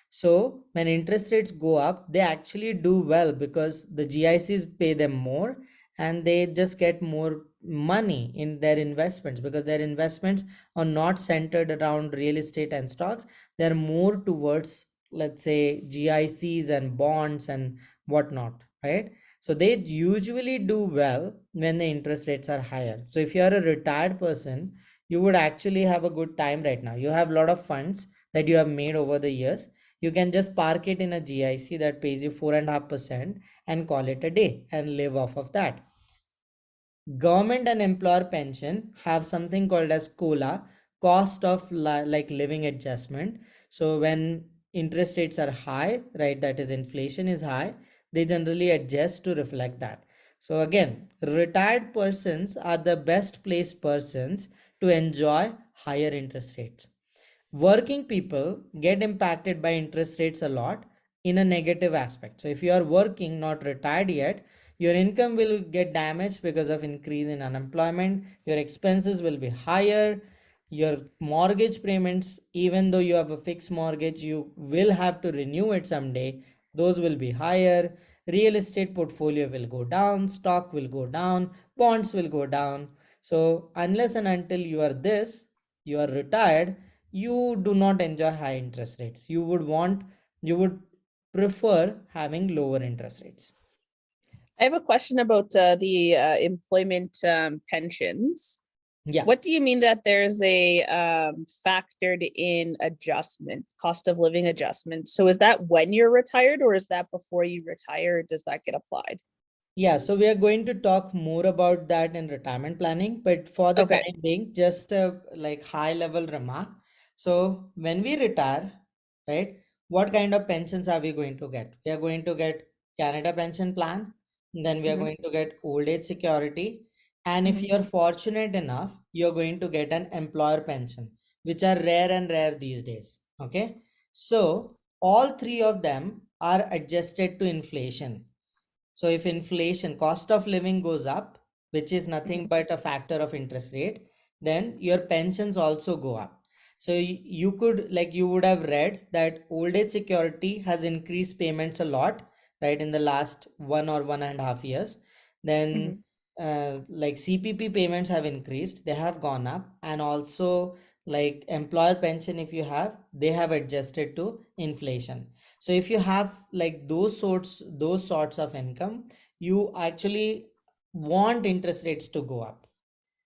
So when interest rates go up, they actually do well because the GICs pay them more and they just get more money in their investments because their investments are not centered around real estate and stocks. They're more towards, let's say, GICs and bonds and whatnot, right? So they usually do well when the interest rates are higher. So if you are a retired person, you would actually have a good time right now. You have a lot of funds that you have made over the years. You can just park it in a GIC that pays you 4.5% and call it a day and live off of that. Government and employer pension have something called as COLA, cost of like living adjustment. So when interest rates are high, right, that is inflation is high, they generally adjust to reflect that. So again, retired persons are the best placed persons to enjoy higher interest rates. Working people get impacted by interest rates a lot in a negative aspect. So if you are working, not retired yet, your income will get damaged because of increase in unemployment. Your expenses will be higher. Your mortgage payments, even though you have a fixed mortgage, you will have to renew it someday. Those will be higher. Real estate portfolio will go down. Stock will go down. Bonds will go down. So unless and until you are retired, you do not enjoy high interest rates. You would prefer having lower interest rates. I have a question about the employment pensions. Yeah. What do you mean that there's a factored in adjustment, cost of living adjustment? So is that when you're retired or is that before you retire? Does that get applied? Yeah, so we are going to talk more about that in retirement planning, but for the Okay. time being, just a like high level remark. So when we retire, right, what kind of pensions are we going to get? We are going to get Canada Pension Plan, then we are Mhm. going to get old age security, and if Mhm. you're fortunate enough, you're going to get an employer pension, which are rare and rare these days. Okay, so all three of them are adjusted to inflation. So if inflation, cost of living goes up, which is nothing Mhm. but a factor of interest rate, then your pensions also go up. So you could, like, you would have read that old age security has increased payments a lot, right, in the last 1 or 1.5 years. Then Mhm. like CPP payments have increased, they have gone up, and also like employer pension, if you have, they have adjusted to inflation. So if you have like those sorts of income, you actually want interest rates to go up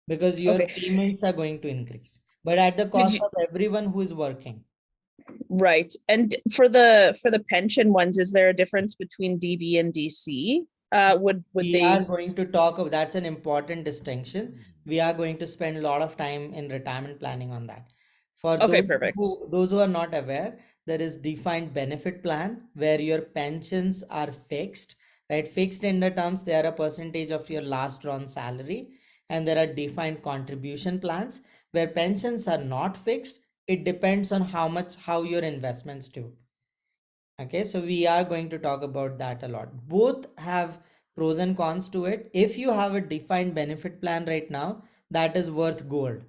because your Okay. payments are going to increase, but at the Did cost you, of everyone who is working. right. And for the pension ones, is there a difference between DB and DC? Would We are they? going to talk about, that's an important distinction. We are going to spend a lot of time in retirement planning on that. For Okay, those perfect. who are not aware, there is defined benefit plan where your pensions are fixed, right? Fixed in the terms, they are a percentage of your last drawn salary. And there are defined contribution plans where pensions are not fixed. It depends on how your investments do. Okay, so we are going to talk about that a lot. Both have pros and cons to it. If you have a defined benefit plan right now, that is worth gold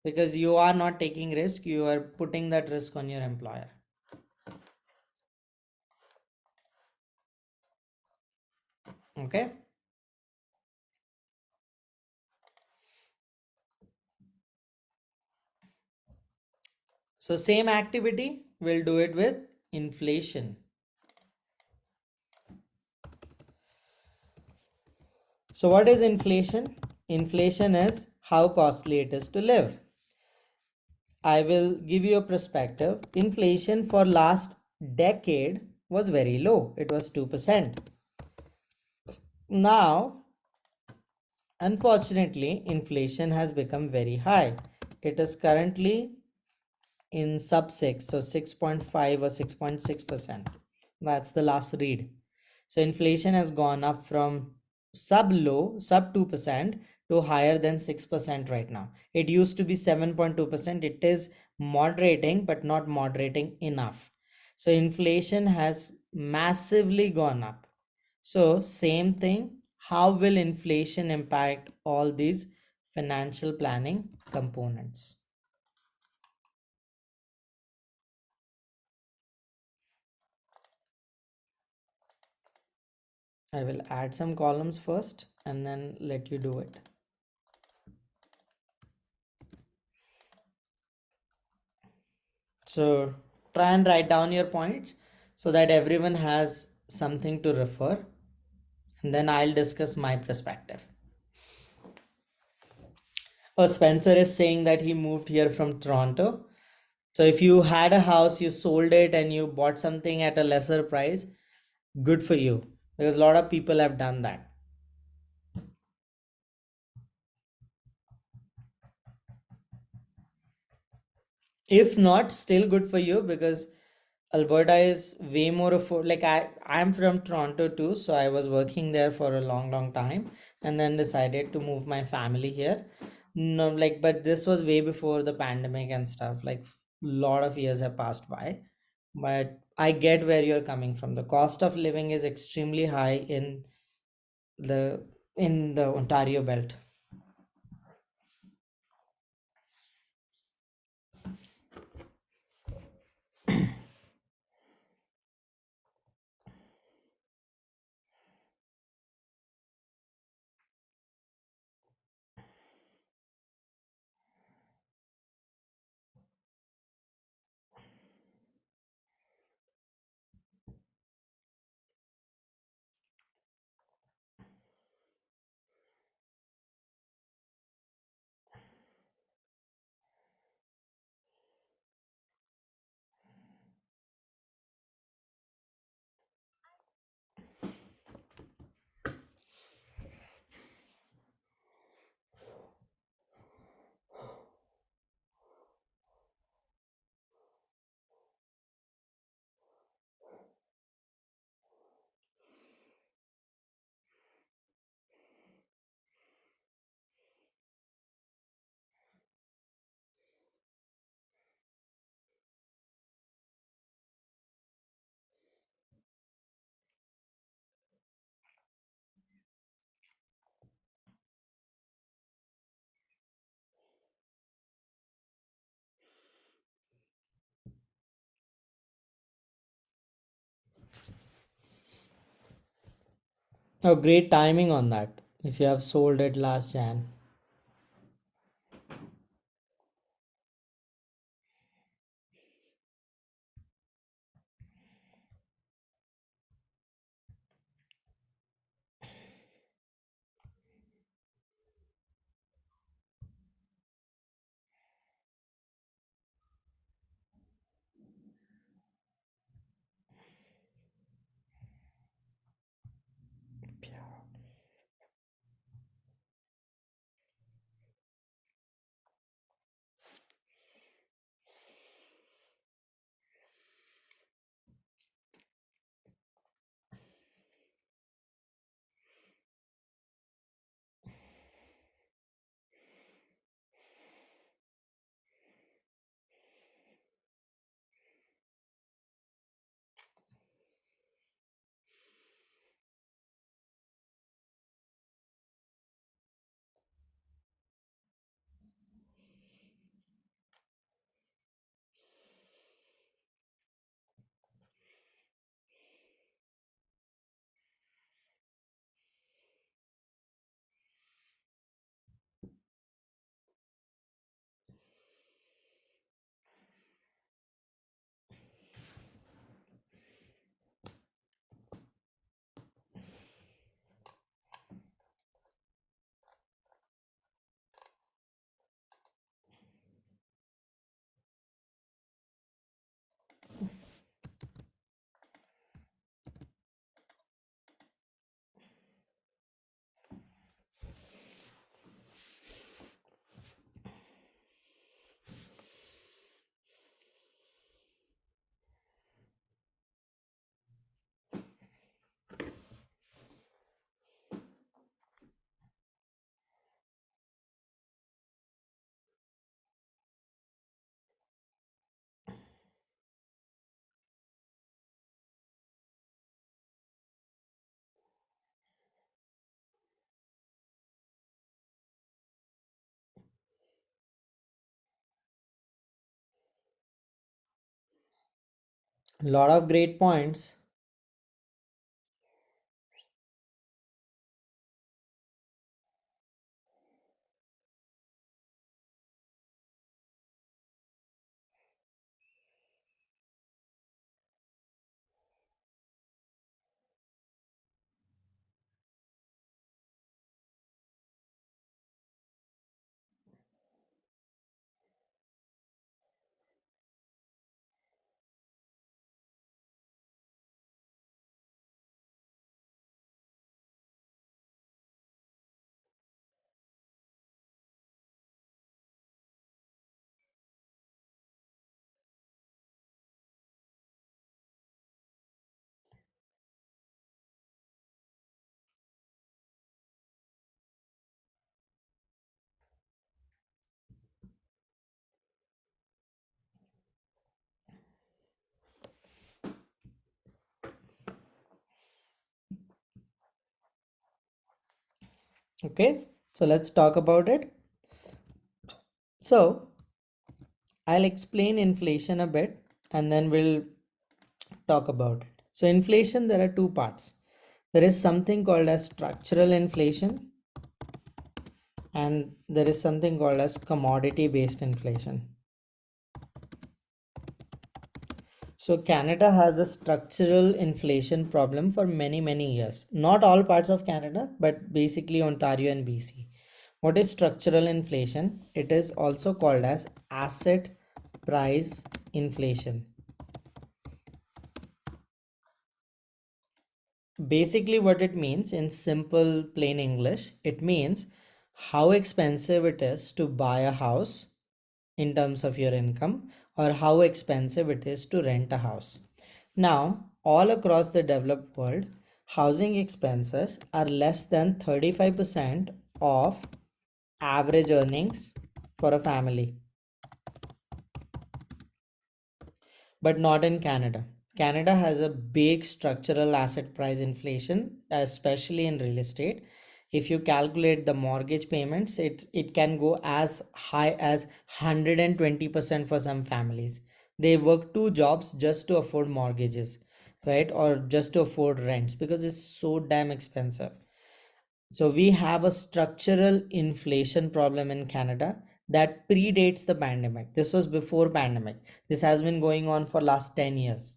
because you are not taking risk, you are putting that risk on your employer. Okay, so same activity, we'll do it with inflation. So what is inflation? Inflation is how costly it is to live. I will give you a perspective. Inflation for last decade was very low. It was 2%. Now, unfortunately, inflation has become very high. It is currently in sub 6, so 6.5 or 6.6%. That's the last read. So inflation has gone up from sub 2% to higher than 6% right now. It used to be 7.2%. It is moderating, but not moderating enough. So inflation has massively gone up. So same thing, how will inflation impact all these financial planning components? I will add some columns first and then let you do it. So try and write down your points so that everyone has something to refer, and then I'll discuss my perspective. Oh, Spencer is saying that he moved here from Toronto. So if you had a house, you sold it and you bought something at a lesser price, good for you because a lot of people have done that. If not, still good for you because Alberta is way more afford, like I'm from Toronto too, so I was working there for a long time and then decided to move my family here. No, like, but this was way before the pandemic and stuff, like a lot of years have passed by. But I get where you're coming from. The cost of living is extremely high the in the Ontario belt. Oh, great timing on that. If you have sold it last Jan. A lot of great points. Okay, so let's talk about it. So I'll explain inflation a bit and then we'll talk about it. So inflation, there are two parts. There is something called as structural inflation and there is something called as commodity based inflation. So Canada has a structural inflation problem for many years. Not all parts of Canada, but basically Ontario and BC. What is structural inflation? It is also called as asset price inflation. Basically what it means in simple plain English, it means how expensive it is to buy a house in terms of your income or how expensive it is to rent a house. Now, all across the developed world, housing expenses are less than 35% of average earnings for a family. But not in Canada. Canada has a big structural asset price inflation, especially in real estate. If you calculate the mortgage payments, it can go as high as 120% for some families. They work two jobs just to afford mortgages. right? Or just to afford rents, because it's so damn expensive. So we have a structural inflation problem in Canada that predates the pandemic. This was before pandemic. This has been going on for last 10 years.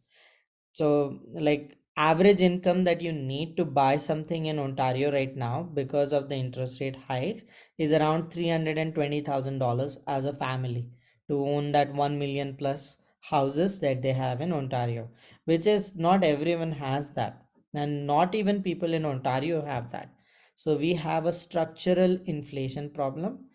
So like average income that you need to buy something in Ontario right now because of the interest rate hikes is around $320,000 as a family to own that 1 million plus houses that they have in Ontario, which is not everyone has that, and not even people in Ontario have that. So we have a structural inflation problem.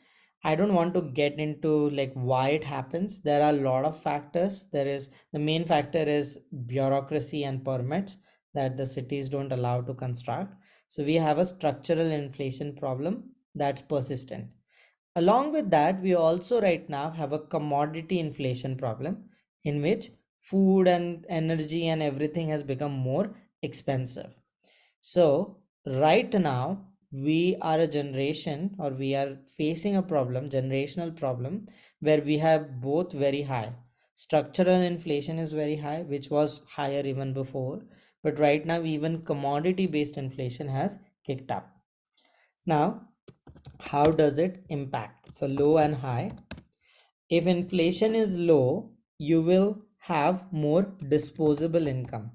I don't want to get into like why it happens. There are a lot of factors. There is the main factor is bureaucracy and permits that the cities don't allow to construct. So we have a structural inflation problem that's persistent. Along with that, we also right now have a commodity inflation problem in which food and energy and everything has become more expensive. So right now we are a generation, or we are facing a problem, generational problem, where we have both very high. Structural inflation is very high, which was higher even before, but right now even commodity based inflation has kicked up. Now, how does it impact? So low and high. If inflation is low, you will have more disposable income.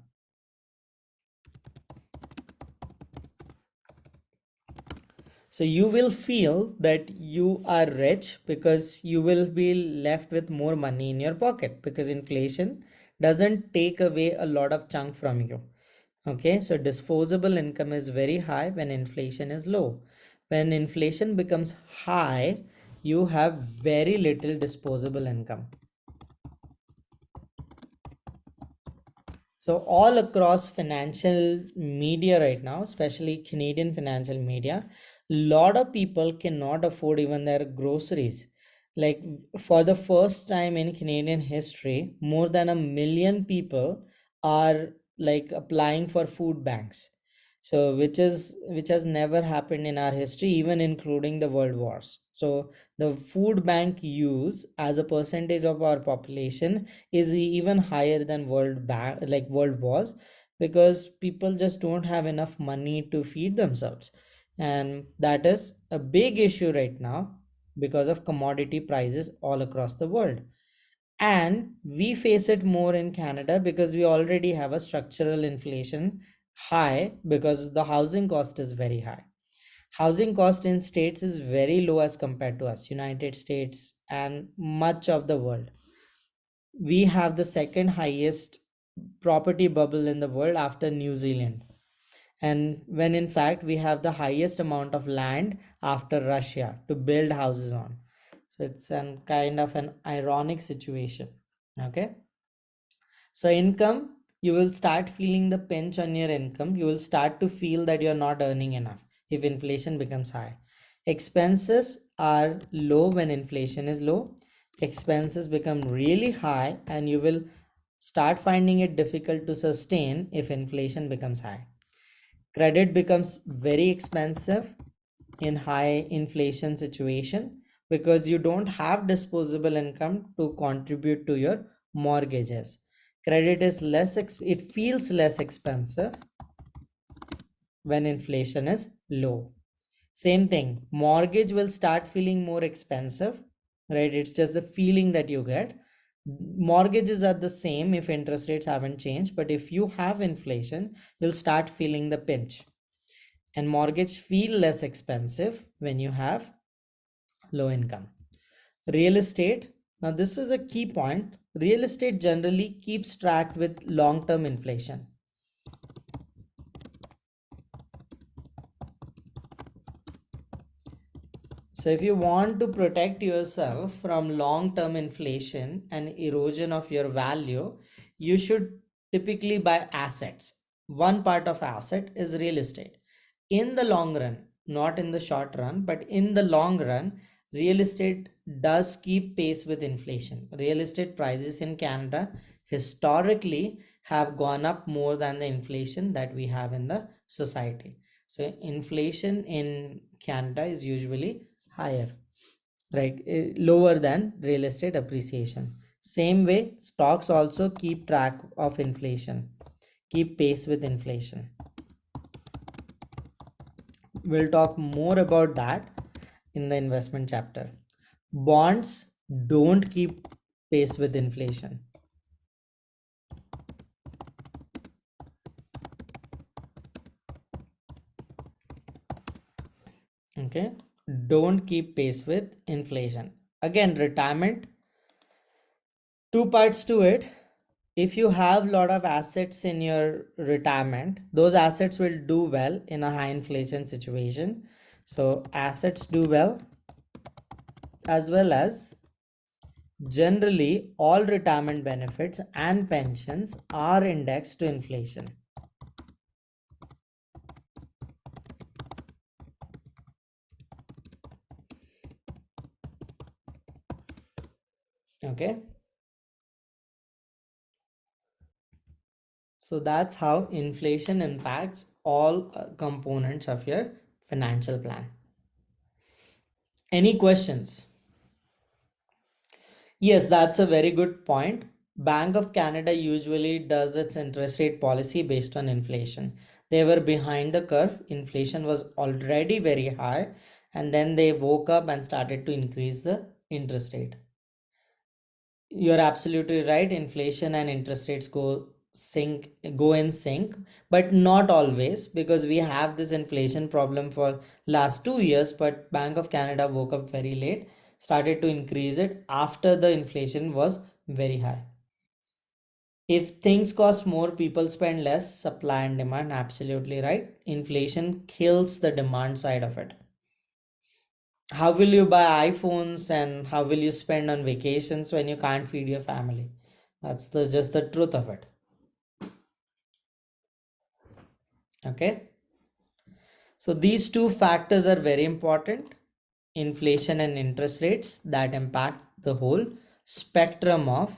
So you will feel that you are rich because you will be left with more money in your pocket, because inflation doesn't take away a lot of chunk from you. Okay, so disposable income is very high when inflation is low. When inflation becomes high, you have very little disposable income. So all across financial media right now, especially Canadian financial media, a lot of people cannot afford even their groceries. Like for the first time in Canadian history, more than 1 million people are like applying for food banks. So which has never happened in our history, even including the world wars. So the food bank use as a percentage of our population is even higher than world wars, because people just don't have enough money to feed themselves, and that is a big issue right now because of commodity prices all across the world. And we face it more in Canada because we already have a structural inflation high, because the housing cost is very high. Housing cost in states is very low as compared to us, United States and much of the world. We have the second highest property bubble in the world after New Zealand. And when in fact we have the highest amount of land after Russia to build houses on. So it's an kind of an ironic situation. Okay. So income, you will start feeling the pinch on your income. You will start to feel that you're not earning enough if inflation becomes high. Expenses are low when inflation is low. Expenses become really high, and you will start finding it difficult to sustain if inflation becomes high. Credit becomes very expensive in high inflation situation, because you don't have disposable income to contribute to your mortgages. Credit is it feels less expensive when inflation is low. Same thing, mortgage will start feeling more expensive, right? It's just the feeling that you get. Mortgages are the same if interest rates haven't changed, but if you have inflation, you'll start feeling the pinch. And mortgage feel less expensive when you have low income. Real estate, now this is a key point. Real estate generally keeps track with long-term inflation. So if you want to protect yourself from long-term inflation and erosion of your value, you should typically buy assets. One part of asset is real estate. In the long run, not in the short run, but in the long run, real estate does keep pace with inflation. Real estate prices in Canada historically have gone up more than the inflation that we have in the society. So inflation in Canada is usually higher, right? Lower than real estate appreciation. Same way, stocks also keep track of inflation. keep pace with inflation. We'll talk more about that in the investment chapter. Bonds don't keep pace with inflation. Okay, don't keep pace with inflation. Again, retirement, two parts to it. If you have a lot of assets in your retirement, those assets will do well in a high inflation situation. So assets do well, as well as generally all retirement benefits and pensions are indexed to inflation. Okay, so that's how inflation impacts all components of your financial plan. Any questions? Yes, that's a very good point. Bank of Canada usually does its interest rate policy based on inflation. They were behind the curve. Inflation was already very high, and then they woke up and started to increase the interest rate. You're absolutely right. Inflation and interest rates go in sync, but not always, because we have this inflation problem for last 2 years. But Bank of Canada woke up very late, started to increase it after the inflation was very high. If things cost more, people spend less. Supply and demand, absolutely right. Inflation kills the demand side of it. How will you buy iPhones and how will you spend on vacations when you can't feed your family? That's just the truth of it. Okay. So these two factors are very important. Inflation and interest rates that impact the whole spectrum of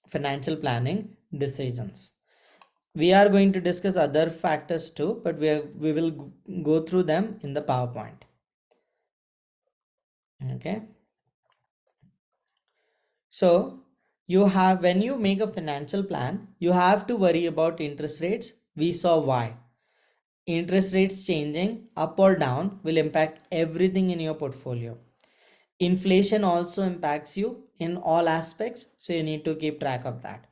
financial planning decisions. We are going to discuss other factors too, but we will go through them in the PowerPoint. Okay. So when you make a financial plan, you have to worry about interest rates. We saw why. Interest rates changing up or down will impact everything in your portfolio. Inflation also impacts you in all aspects, so you need to keep track of that.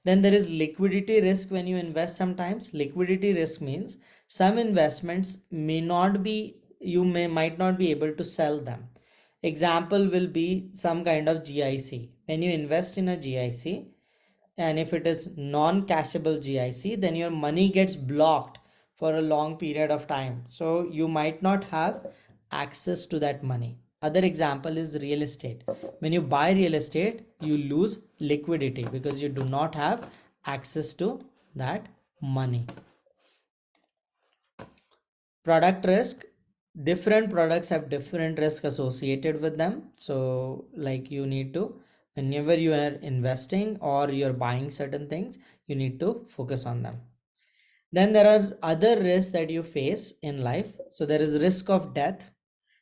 Then there is liquidity risk when you invest. Sometimes liquidity risk means some investments might not be able to sell them. Example will be some kind of GIC. When you invest in a GIC, and if it is non-cashable GIC, then your money gets blocked for a long period of time. So you might not have access to that money. Other example is real estate. When you buy real estate, you lose liquidity because you do not have access to that money. Product risk, different products have different risk associated with them. So like you need to, whenever you are investing or you're buying certain things, you need to focus on them. Then there are other risks that you face in life. So there is risk of death.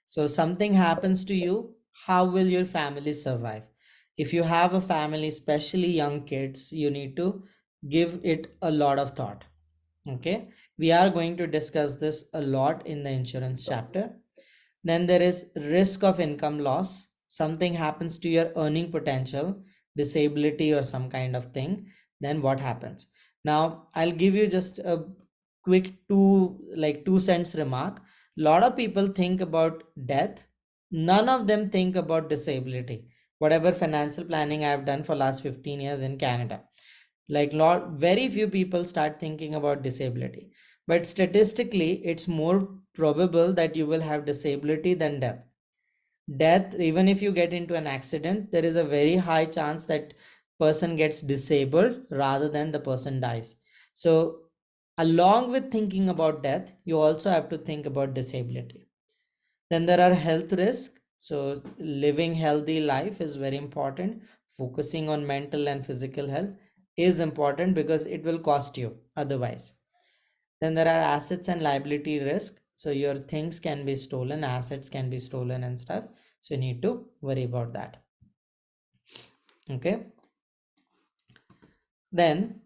So something happens to you, how will your family survive? If you have a family, especially young kids, you need to give it a lot of thought. Okay, we are going to discuss this a lot in the insurance chapter. Then there is risk of income loss. Something happens to your earning potential, disability or some kind of thing, then what happens? Now I'll give you just a quick 2 cents remark. A lot of people think about death, none of them think about disability. Whatever financial planning I've done for last 15 years in Canada, very few people start thinking about disability. But statistically, it's more probable that you will have disability than death. Even if you get into an accident, there is a very high chance that person gets disabled rather than the person dies. So along with thinking about death, you also have to think about disability. Then there are health risks. So living healthy life is very important. Focusing on mental and physical health is important because it will cost you otherwise. Then there are assets and liability risk. So your things can be stolen, assets can be stolen and stuff. So you need to worry about that. Okay. Then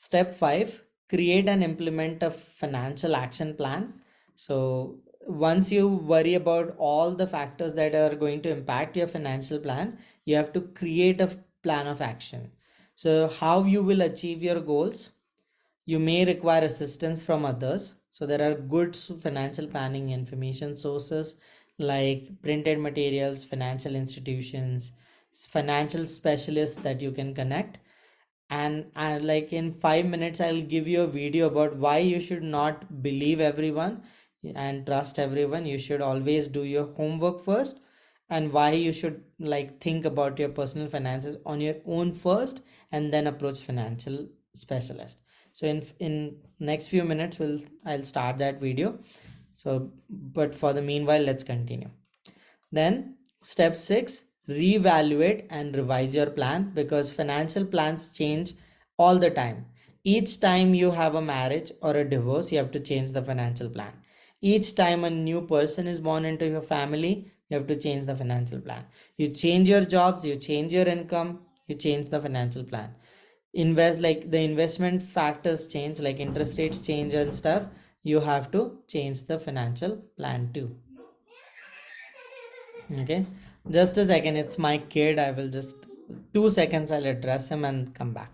Step 5, create and implement a financial action plan. So once you worry about all the factors that are going to impact your financial plan, you have to create a plan of action. So how you will achieve your goals? You may require assistance from others. So there are good financial planning information sources like printed materials, financial institutions, financial specialists that you can connect. And like in 5 minutes I'll give you a video about why you should not believe everyone and trust everyone. You should always do your homework first, and why you should like think about your personal finances on your own first and then approach financial specialist. So in next few minutes I'll start that video. So but for the meanwhile, let's continue. Then step 6, reevaluate and revise your plan, because financial plans change all the time. Each time you have a marriage or a divorce, you have to change the financial plan. Each time a new person is born into your family, you have to change the financial plan. You change your jobs, you change your income, you change the financial plan. Invest, like the investment factors change, like interest rates change and stuff, you have to change the financial plan too. Okay, just a second, it's my kid. I will just 2 seconds, I'll address him and come back.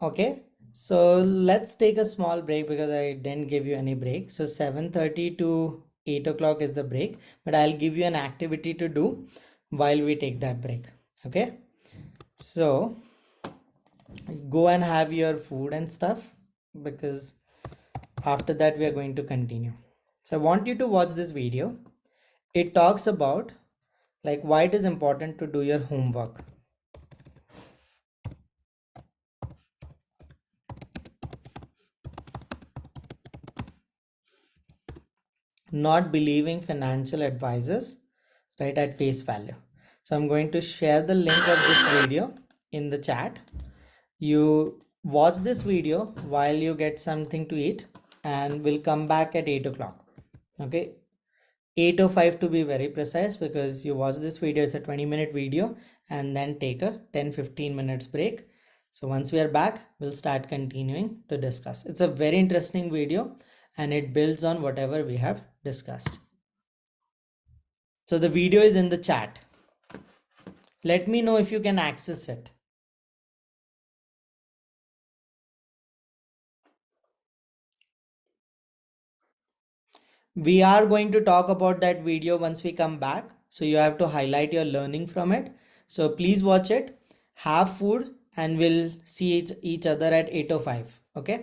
Okay, so let's take a small break because I didn't give you any break. So 7:30 to 8 o'clock is the break, but I'll give you an activity to do while we take that break. Okay, so go and have your food and stuff, because after that we are going to continue. So I want you to watch this video. It talks about like why it is important to do your homework. Not believing financial advisors, right, at face value. So I'm going to share the link of this video in the chat. You watch this video while you get something to eat, and we'll come back at 8 o'clock. Okay, 8:05 to be very precise, because you watch this video, it's a 20-minute video, and then take a 10-15 minutes break. So once we are back, we'll start continuing to discuss. It's a very interesting video and it builds on whatever we have discussed. So the video is in the chat. Let me know if you can access it. We are going to talk about that video once we come back. So you have to highlight your learning from it. So please watch it, have food, and we'll see each other at 8:05. Okay.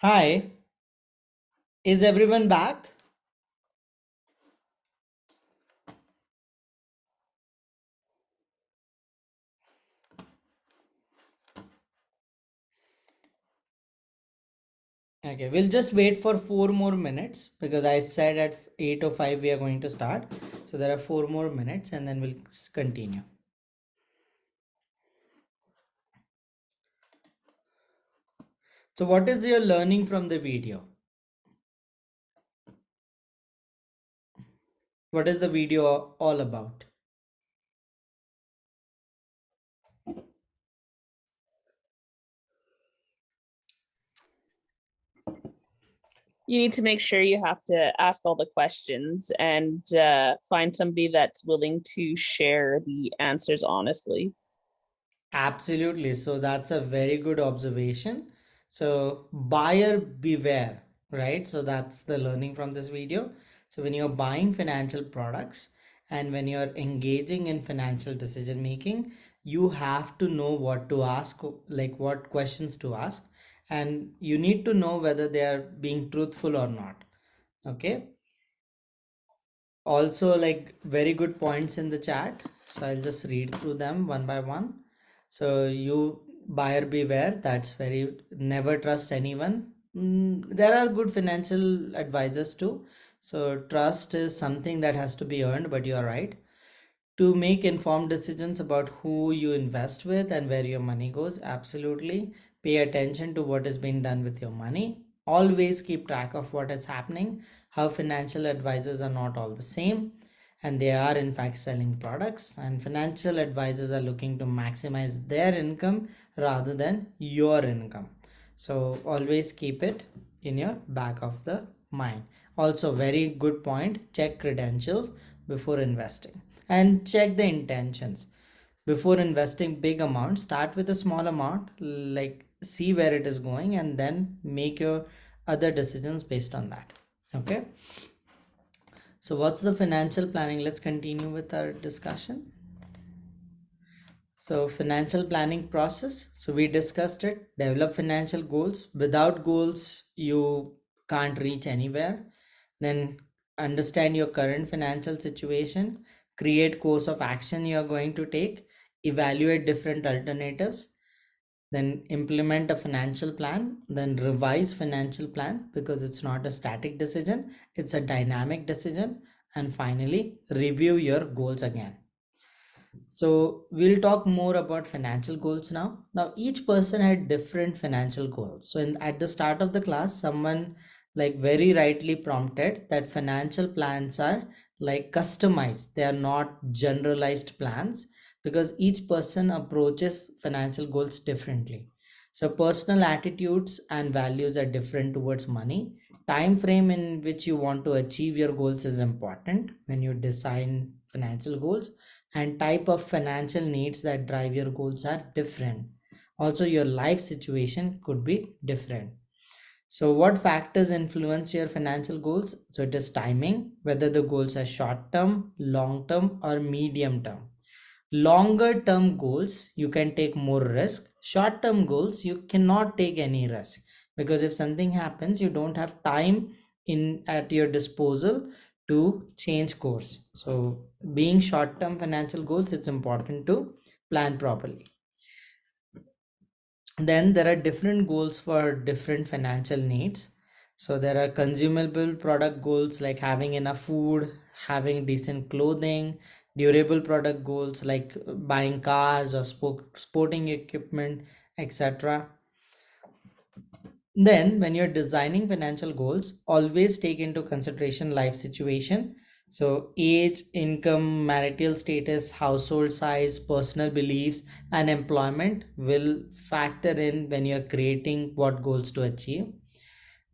Hi, is everyone back? Okay, we'll just wait for 4 more minutes because I said at 8:05 we are going to start. So there are 4 more minutes and then we'll continue. So what is your learning from the video? What is the video all about? You need to make sure you have to ask all the questions and find somebody that's willing to share the answers honestly. Absolutely. So that's a very good observation. So buyer beware, right? So that's the learning from this video. So when you're buying financial products and when you're engaging in financial decision making, you have to know what to ask, like what questions to ask, and you need to know whether they are being truthful or not. Okay. Also, like very good points in the chat, so I'll just read through them one by one. So you buyer beware, that's very, never trust anyone. There are good financial advisors too, so trust is something that has to be earned, but you're right. To make informed decisions about who you invest with and where your money goes, absolutely pay attention to what is being done with your money. Always keep track of what is happening, how financial advisors are not all the same, and they are in fact selling products, and financial advisors are looking to maximize their income rather than your income. So always keep it in your back of the mind. Also, very good point, check credentials before investing and check the intentions. Before investing big amounts, start with a small amount, like see where it is going, and then make your other decisions based on that. Okay. So what's the financial planning? Let's continue with our discussion. So financial planning process. So we discussed it. Develop financial goals. Without goals, you can't reach anywhere. Then understand your current financial situation. Create course of action you are going to take. Evaluate different alternatives. Then implement a financial plan. Then revise financial plan because it's not a static decision. It's a dynamic decision. And finally, review your goals again. So we'll talk more about financial goals now. Now each person had different financial goals. So at the start of the class, someone like very rightly prompted that financial plans are like customized. They are not generalized plans because each person approaches financial goals differently. So personal attitudes and values are different towards money. Time frame in which you want to achieve your goals is important when you design financial goals, and type of financial needs that drive your goals are different. Also, your life situation could be different. So what factors influence your financial goals? So it is timing, whether the goals are short term, long term, or medium term. Longer term goals, you can take more risk. Short term goals, you cannot take any risk because if something happens, you don't have time in at your disposal to change course. So being short term financial goals, it's important to plan properly. Then there are different goals for different financial needs. So there are consumable product goals like having enough food, having decent clothing, durable product goals like buying cars or sporting equipment, etc. Then, when you're designing financial goals, always take into consideration life situation. So, age, income, marital status, household size, personal beliefs, and employment will factor in when you're creating what goals to achieve.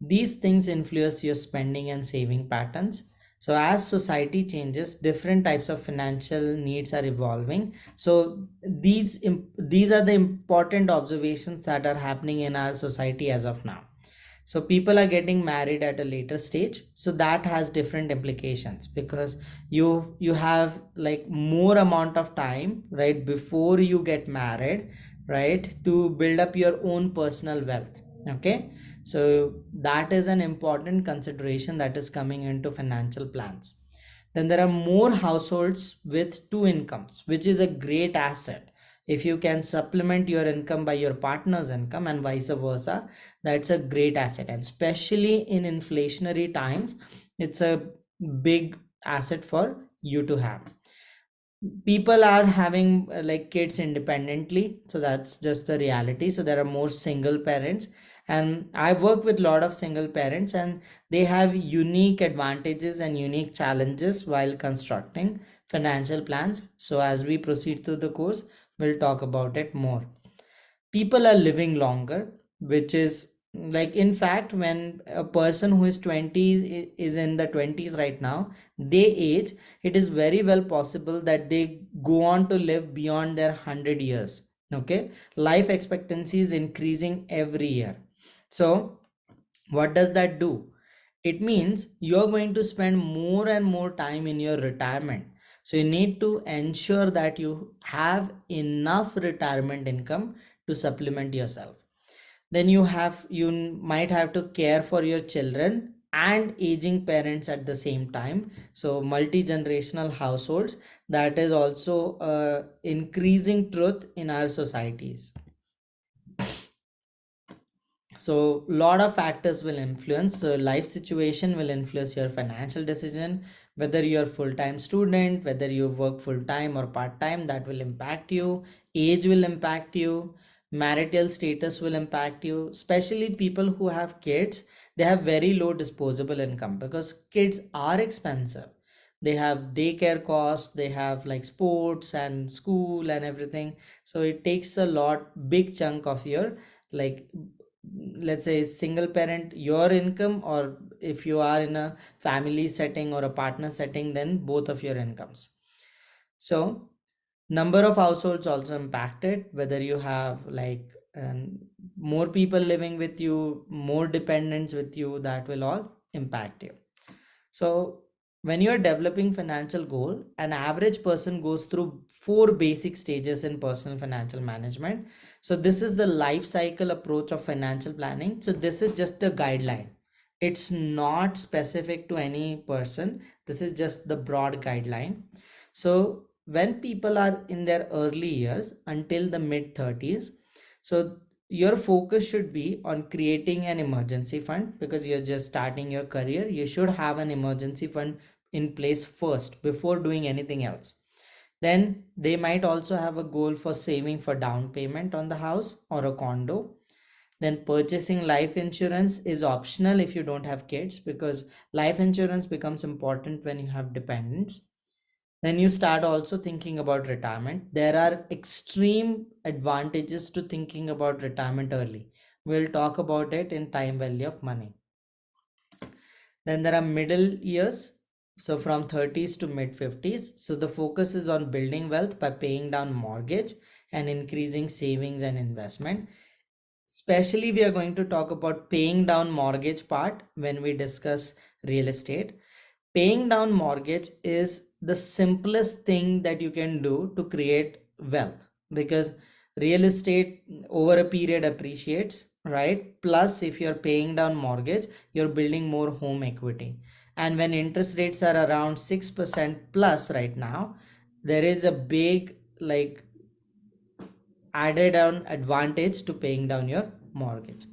These things influence your spending and saving patterns. So, as society changes, different types of financial needs are evolving. So, these are the important observations that are happening in our society as of now. So people are getting married at a later stage, so that has different implications because you have like more amount of time right before you get married, right, to build up your own personal wealth. Okay, So that is an important consideration that is coming into financial plans. Then there are more households with two incomes, which is a great asset. If you can supplement your income by your partner's income and vice versa, that's a great asset. And especially in inflationary times, it's a big asset for you to have. People are having like kids independently, so that's just the reality. So there are more single parents, and I work with a lot of single parents, and they have unique advantages and unique challenges while constructing financial plans. So as we proceed through the course, we'll talk about it more. People are living longer, which is like, in fact, when a person who is 20 is in the 20s right now, they age, it is very well possible that they go on to live beyond their 100 years. Okay, life expectancy is increasing every year. So what does that do? It means you're going to spend more and more time in your retirement. So you need to ensure that you have enough retirement income to supplement yourself. Then you might have to care for your children and aging parents at the same time. So multi-generational households, that is also increasing truth in our societies. So lot of factors will influence. So life situation will influence your financial decision, whether you're full-time student, whether you work full-time or part-time, that will impact you. Age will impact you. Marital status will impact you. Especially people who have kids, they have very low disposable income because kids are expensive. They have daycare costs, they have like sports and school and everything. So it takes a big chunk of your, like, let's say single parent, your income, or if you are in a family setting or a partner setting, then both of your incomes. So number of households also impacted, whether you have like more people living with you, more dependents with you, that will all impact you. So when you're developing financial goal, an average person goes through 4 basic stages in personal financial management. So this is the life cycle approach of financial planning. So this is just a guideline. It's not specific to any person. This is just the broad guideline. So when people are in their early years until the mid 30s, so your focus should be on creating an emergency fund, because you're just starting your career. You should have an emergency fund in place first before doing anything else. Then they might also have a goal for saving for down payment on the house or a condo. Then purchasing life insurance is optional if you don't have kids, because life insurance becomes important when you have dependents. Then you start also thinking about retirement. There are extreme advantages to thinking about retirement early. We'll talk about it in time value of money. Then there are middle years, so from 30s to mid 50s. So the focus is on building wealth by paying down mortgage and increasing savings and investment. Especially we are going to talk about paying down mortgage part when we discuss real estate. Paying down mortgage is the simplest thing that you can do to create wealth, because real estate over a period appreciates, right? Plus if you're paying down mortgage, you're building more home equity. And when interest rates are around 6% plus right now, there is a big like added on advantage to paying down your mortgage.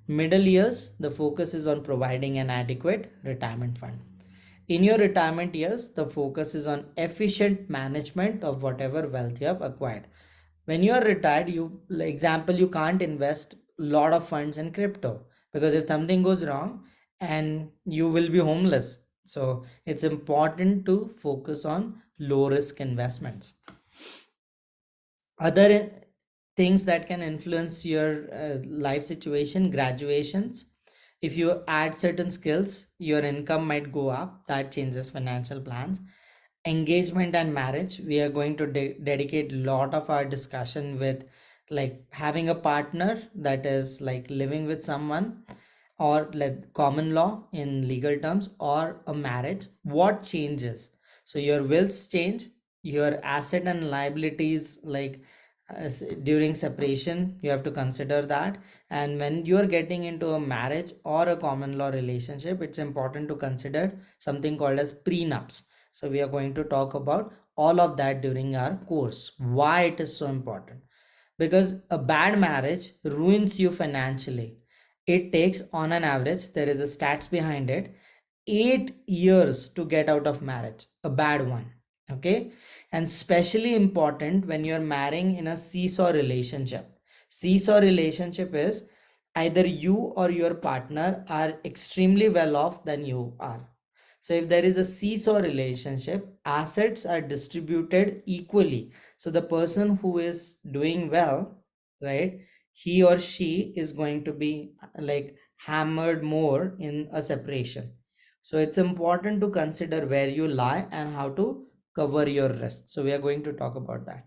Middle years, the focus is on providing an adequate retirement fund. In your retirement years, the focus is on efficient management of whatever wealth you have acquired. When you are retired, example, you can't invest a lot of funds in crypto, because if something goes wrong and you will be homeless. So it's important to focus on low risk investments. Other things that can influence your life situation: graduations. If you add certain skills, your income might go up. That changes financial plans. Engagement and marriage, we are going to dedicate a lot of our discussion with like having a partner, that is like living with someone, or like common law in legal terms, or a marriage. What changes? So your wills change, your asset and liabilities like during separation, you have to consider that. And when you are getting into a marriage or a common law relationship, it's important to consider something called as prenups. So we are going to talk about all of that during our course, why it is so important. Because a bad marriage ruins you financially. It takes, on an average, there is a stats behind it, 8 years to get out of marriage, a bad one. Okay. And especially important when you're marrying in a seesaw relationship. Seesaw relationship is either you or your partner are extremely well off than you are. So if there is a seesaw relationship, assets are distributed equally. So the person who is doing well, right, he or she is going to be like hammered more in a separation. So it's important to consider where you lie and how to cover your risk. So we are going to talk about that.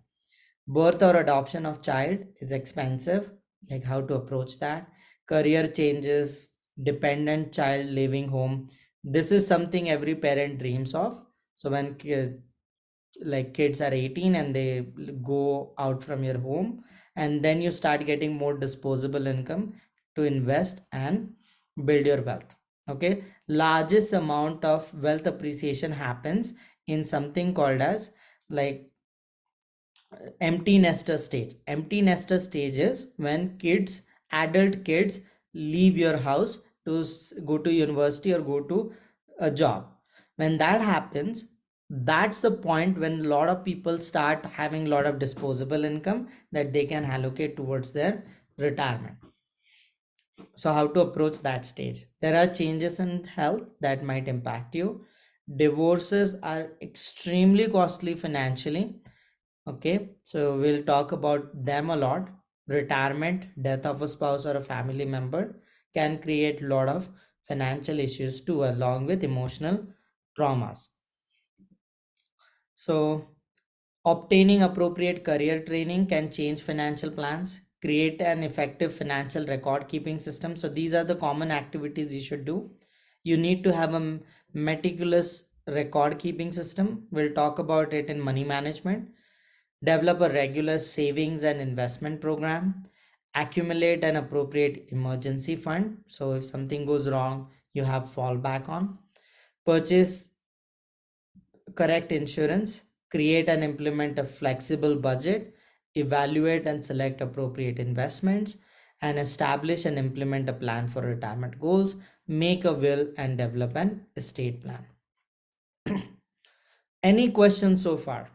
Birth or adoption of child is expensive, like how to approach that. Career changes, dependent child leaving home. This is something every parent dreams of. So when kids are 18 and they go out from your home, and then you start getting more disposable income to invest and build your wealth. Okay, largest amount of wealth appreciation happens in something called as like empty nester stage. Empty nester stage is when adult kids leave your house to go to university or go to a job. When that happens, that's the point when a lot of people start having a lot of disposable income that they can allocate towards their retirement. So how to approach that stage? There are changes in health that might impact you. Divorces are extremely costly financially. Okay, so we'll talk about them a lot. Retirement, death of a spouse or a family member can create a lot of financial issues too, along with emotional traumas. So obtaining appropriate career training can change financial plans, create an effective financial record keeping system. So these are the common activities you should do. You need to have a meticulous record keeping system. We'll talk about it in money management. Develop a regular savings and investment program. Accumulate an appropriate emergency fund. So if something goes wrong, you have fallback on. Purchase correct insurance, create and implement a flexible budget, evaluate and select appropriate investments, and establish and implement a plan for retirement goals, make a will, and develop an estate plan. Any questions so far?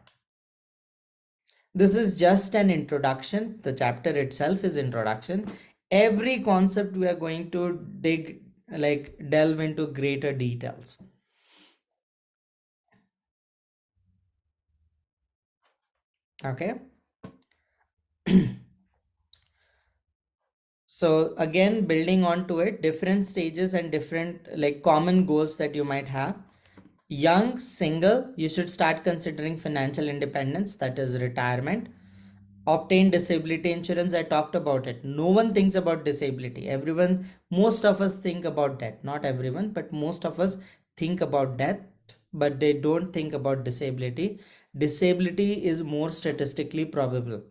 This is just an introduction. The chapter itself is introduction. Every concept we are going to delve into greater details. Okay. So again, building onto it, different stages and different common goals that you might have. Young, single, you should start considering financial independence, that is retirement. Obtain disability insurance, I talked about it. No one thinks about disability. Most of us think about death. Not everyone, but most of us think about death, but they don't think about disability. Disability is more statistically probable.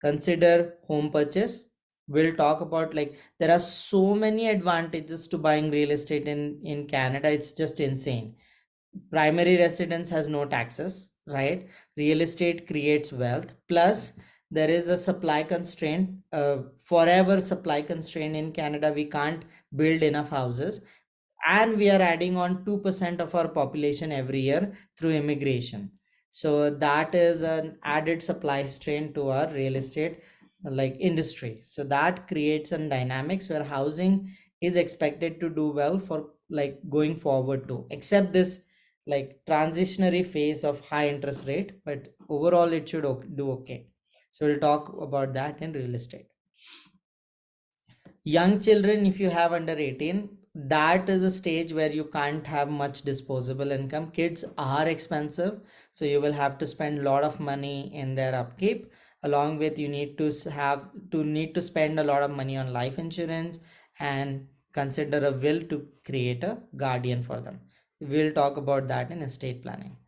Consider home purchase. We'll talk about there are so many advantages to buying real estate in Canada. It's just insane. Primary residence has no taxes, right? Real estate creates wealth. Plus, there is a supply constraint, forever supply constraint in Canada. We can't build enough houses, and we are adding on 2% of our population every year through immigration. So that is an added supply strain to our real estate industry. So that creates some dynamics where housing is expected to do well for going forward too, except this transitionary phase of high interest rate, but overall it should do okay. So we'll talk about that in real estate. Young children, if you have under 18, that is a stage where you can't have much disposable income. Kids are expensive, so you will have to spend a lot of money in their upkeep. Along with, you need to spend a lot of money on life insurance and consider a will to create a guardian for them. We'll talk about that in estate planning.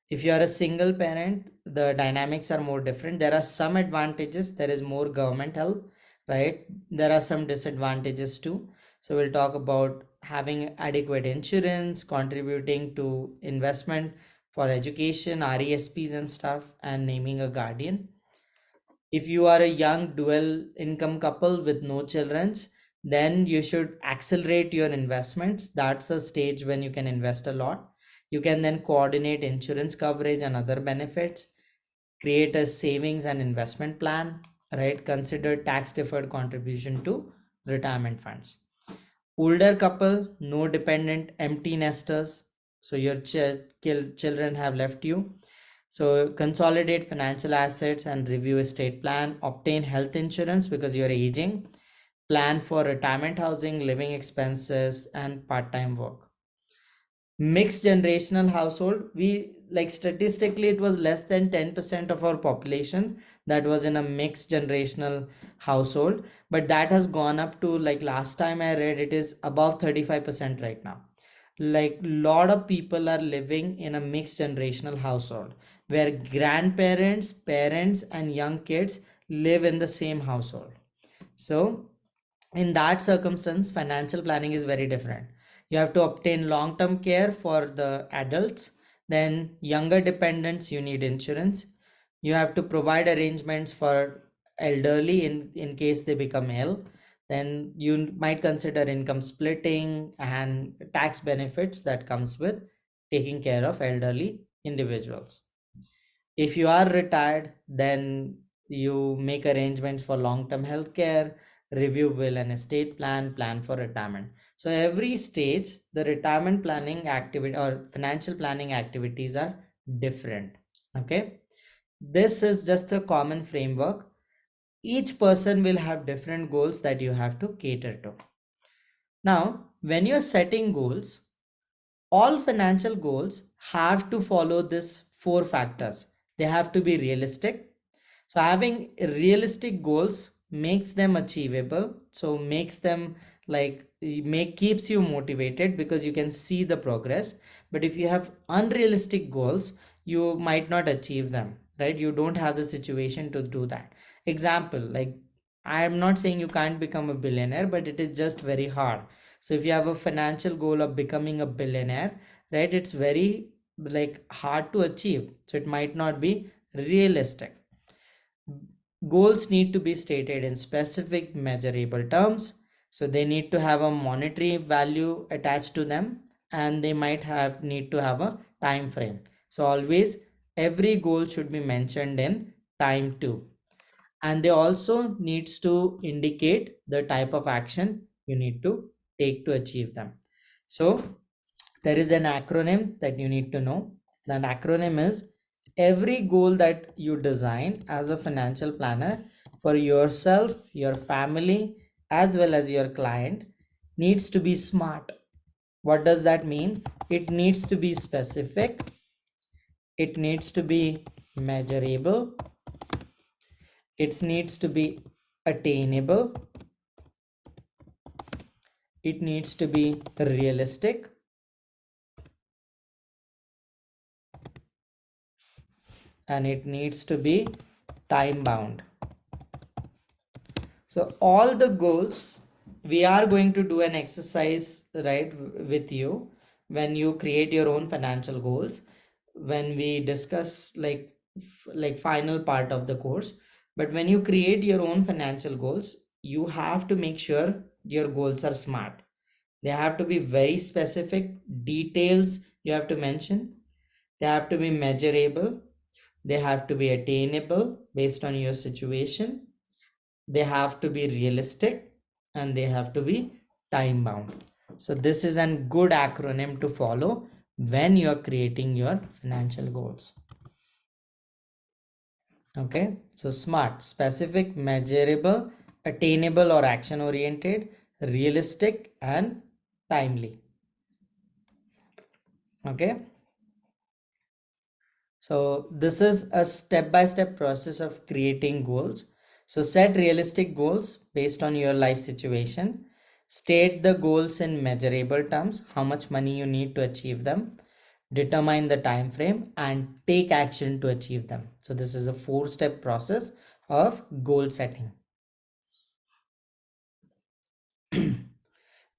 If you are a single parent, the dynamics are more different. There are some advantages. There is more government help, right? There are some disadvantages too. So we'll talk about having adequate insurance, contributing to investment for education, RESPs and stuff, and naming a guardian. If you are a young dual income couple with no children's, then you should accelerate your investments. That's a stage when you can invest a lot. You can then coordinate insurance coverage and other benefits, create a savings and investment plan, right? Consider tax deferred contribution to retirement funds. Older couple, no dependent, empty nesters. So your children have left you. So consolidate financial assets and review estate plan, obtain health insurance because you're aging, plan for retirement housing, living expenses, and part-time work. Mixed generational household, we like statistically it was less than 10% of our population that was in a mixed generational household, but that has gone up to, like last time I read, it is above 35% right now. Like lot of people are living in a mixed generational household where grandparents, parents, and young kids live in the same household. So in that circumstance, financial planning is very different. You have to obtain long-term care for the adults. Then younger dependents, you need insurance. You have to provide arrangements for elderly in case they become ill. Then you might consider income splitting and tax benefits that comes with taking care of elderly individuals. If you are retired, then you make arrangements for long-term health care, review will and estate plan, plan for retirement. So every stage, the retirement planning activity or financial planning activities are different. Okay. This is just a common framework. Each person will have different goals that you have to cater to. Now, when you're setting goals, all financial goals have to follow this four factors. They have to be realistic. So having realistic goals makes them achievable. So makes them like keeps you motivated because you can see the progress. But if you have unrealistic goals, you might not achieve them, right? You don't have the situation to do that. Example, like I am not saying you can't become a billionaire, but it is just very hard. So if you have a financial goal of becoming a billionaire, right, it's very like hard to achieve. So it might not be realistic. Goals need to be stated in specific measurable terms. So they need to have a monetary value attached to them, and they might have need to have a time frame. So always every goal should be mentioned in time too. And they also needs to indicate the type of action you need to take to achieve them. So there is an acronym that you need to know. That acronym is, every goal that you design as a financial planner for yourself, your family, as well as your client needs to be SMART. What does that mean? It needs to be specific, it needs to be measurable, it needs to be attainable, it needs to be realistic, and it needs to be time bound. So all the goals, we are going to do an exercise, right, with you when you create your own financial goals, when we discuss like final part of the course. But when you create your own financial goals, you have to make sure your goals are smart. They have to be very specific. Details you have to mention. They have to be measurable. They have to be attainable based on your situation. They have to be realistic, and they have to be time bound. So this is a good acronym to follow when you're creating your financial goals. Okay, so SMART: specific, measurable, attainable or action oriented, realistic, and timely. Okay, so this is a step-by-step process of creating goals. So set realistic goals based on your life situation. State the goals in measurable terms, how much money you need to achieve them. determine the time frame, and take action to achieve them. So this is a 4-step process of goal setting.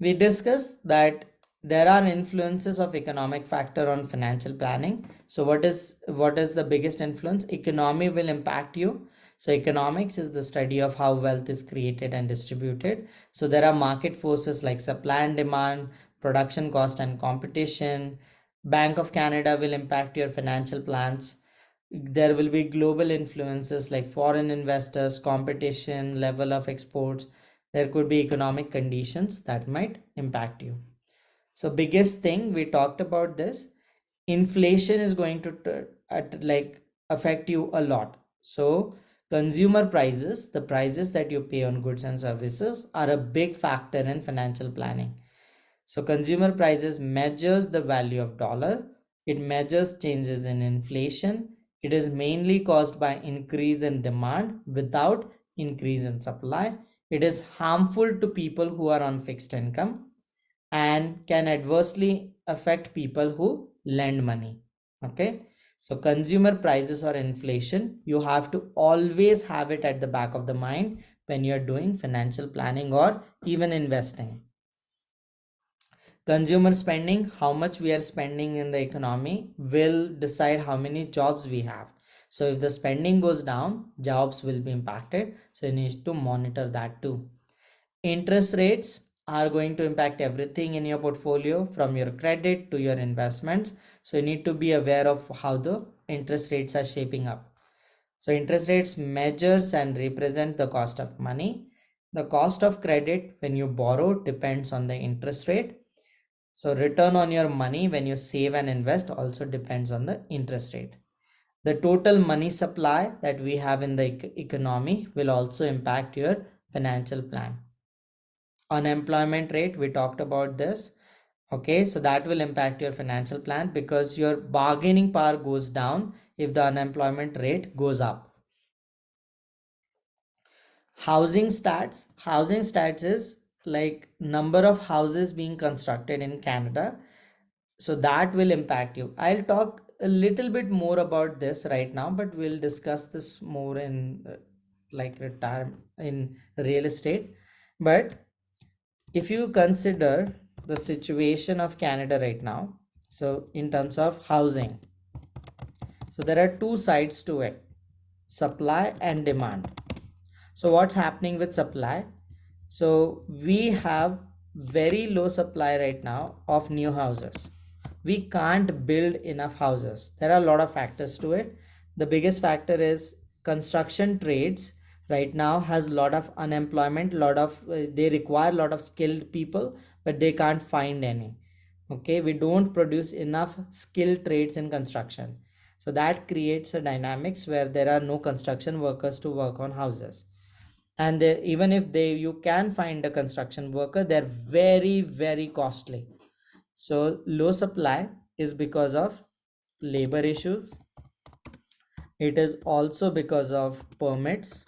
We discussed that there are influences of economic factor on financial planning. So what is the biggest influence? Economy will impact you. So economics is the study of how wealth is created and distributed. So there are market forces like supply and demand, production cost and competition. Bank of Canada will impact your financial plans. There will be global influences like foreign investors, competition, level of exports. There could be economic conditions that might impact you. So biggest thing we talked about this, inflation is going to like affect you a lot. So consumer prices, the prices that you pay on goods and services, are a big factor in financial planning. So consumer prices measures the value of dollar. It measures changes in inflation. It is mainly caused by increase in demand without increase in supply. It is harmful to people who are on fixed income and can adversely affect people who lend money. Okay. So consumer prices or inflation, you have to always have it at the back of the mind when you're doing financial planning or even investing. Consumer spending, how much we are spending in the economy, will decide how many jobs we have. So if the spending goes down, jobs will be impacted. So you need to monitor that too. Interest rates are going to impact everything in your portfolio, from your credit to your investments. So you need to be aware of how the interest rates are shaping up. So interest rates measures and represent the cost of money. The cost of credit when you borrow depends on the interest rate. So return on your money when you save and invest also depends on the interest rate. The total money supply that we have in the economy will also impact your financial plan. Unemployment rate, we talked about this. Okay, so that will impact your financial plan because your bargaining power goes down if the unemployment rate goes up. Housing stats is like number of houses being constructed in Canada. So that will impact you. I'll talk a little bit more about this right now, but we'll discuss this more in like retirement in real estate. But if you consider the situation of Canada right now, so in terms of housing, so there are two sides to it, supply and demand. So what's happening with supply? So we have very low supply right now of new houses. We can't build enough houses. There are a lot of factors to it. The biggest factor is construction trades right now has a lot of unemployment, they require a lot of skilled people, but they can't find any. Okay, we don't produce enough skilled trades in construction. So that creates a dynamics where there are no construction workers to work on houses. And even if you can find a construction worker, they're very very costly. So low supply is because of labor issues. It is also because of permits.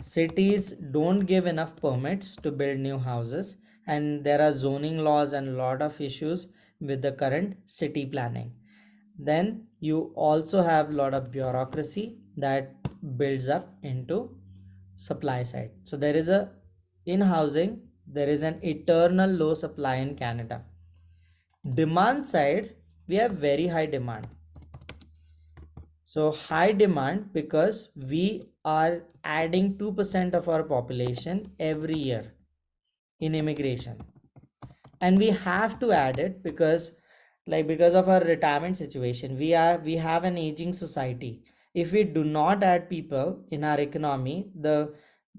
Cities don't give enough permits to build new houses, and there are zoning laws and a lot of issues with the current city planning. Then you also have a lot of bureaucracy that builds up into supply side. So there is a in housing, there is an eternal low supply in Canada. Demand side, we have very high demand. So high demand because we are adding 2% of our population every year in immigration, and we have to add it because of our retirement situation. We have an aging society. If we do not add people in our economy, the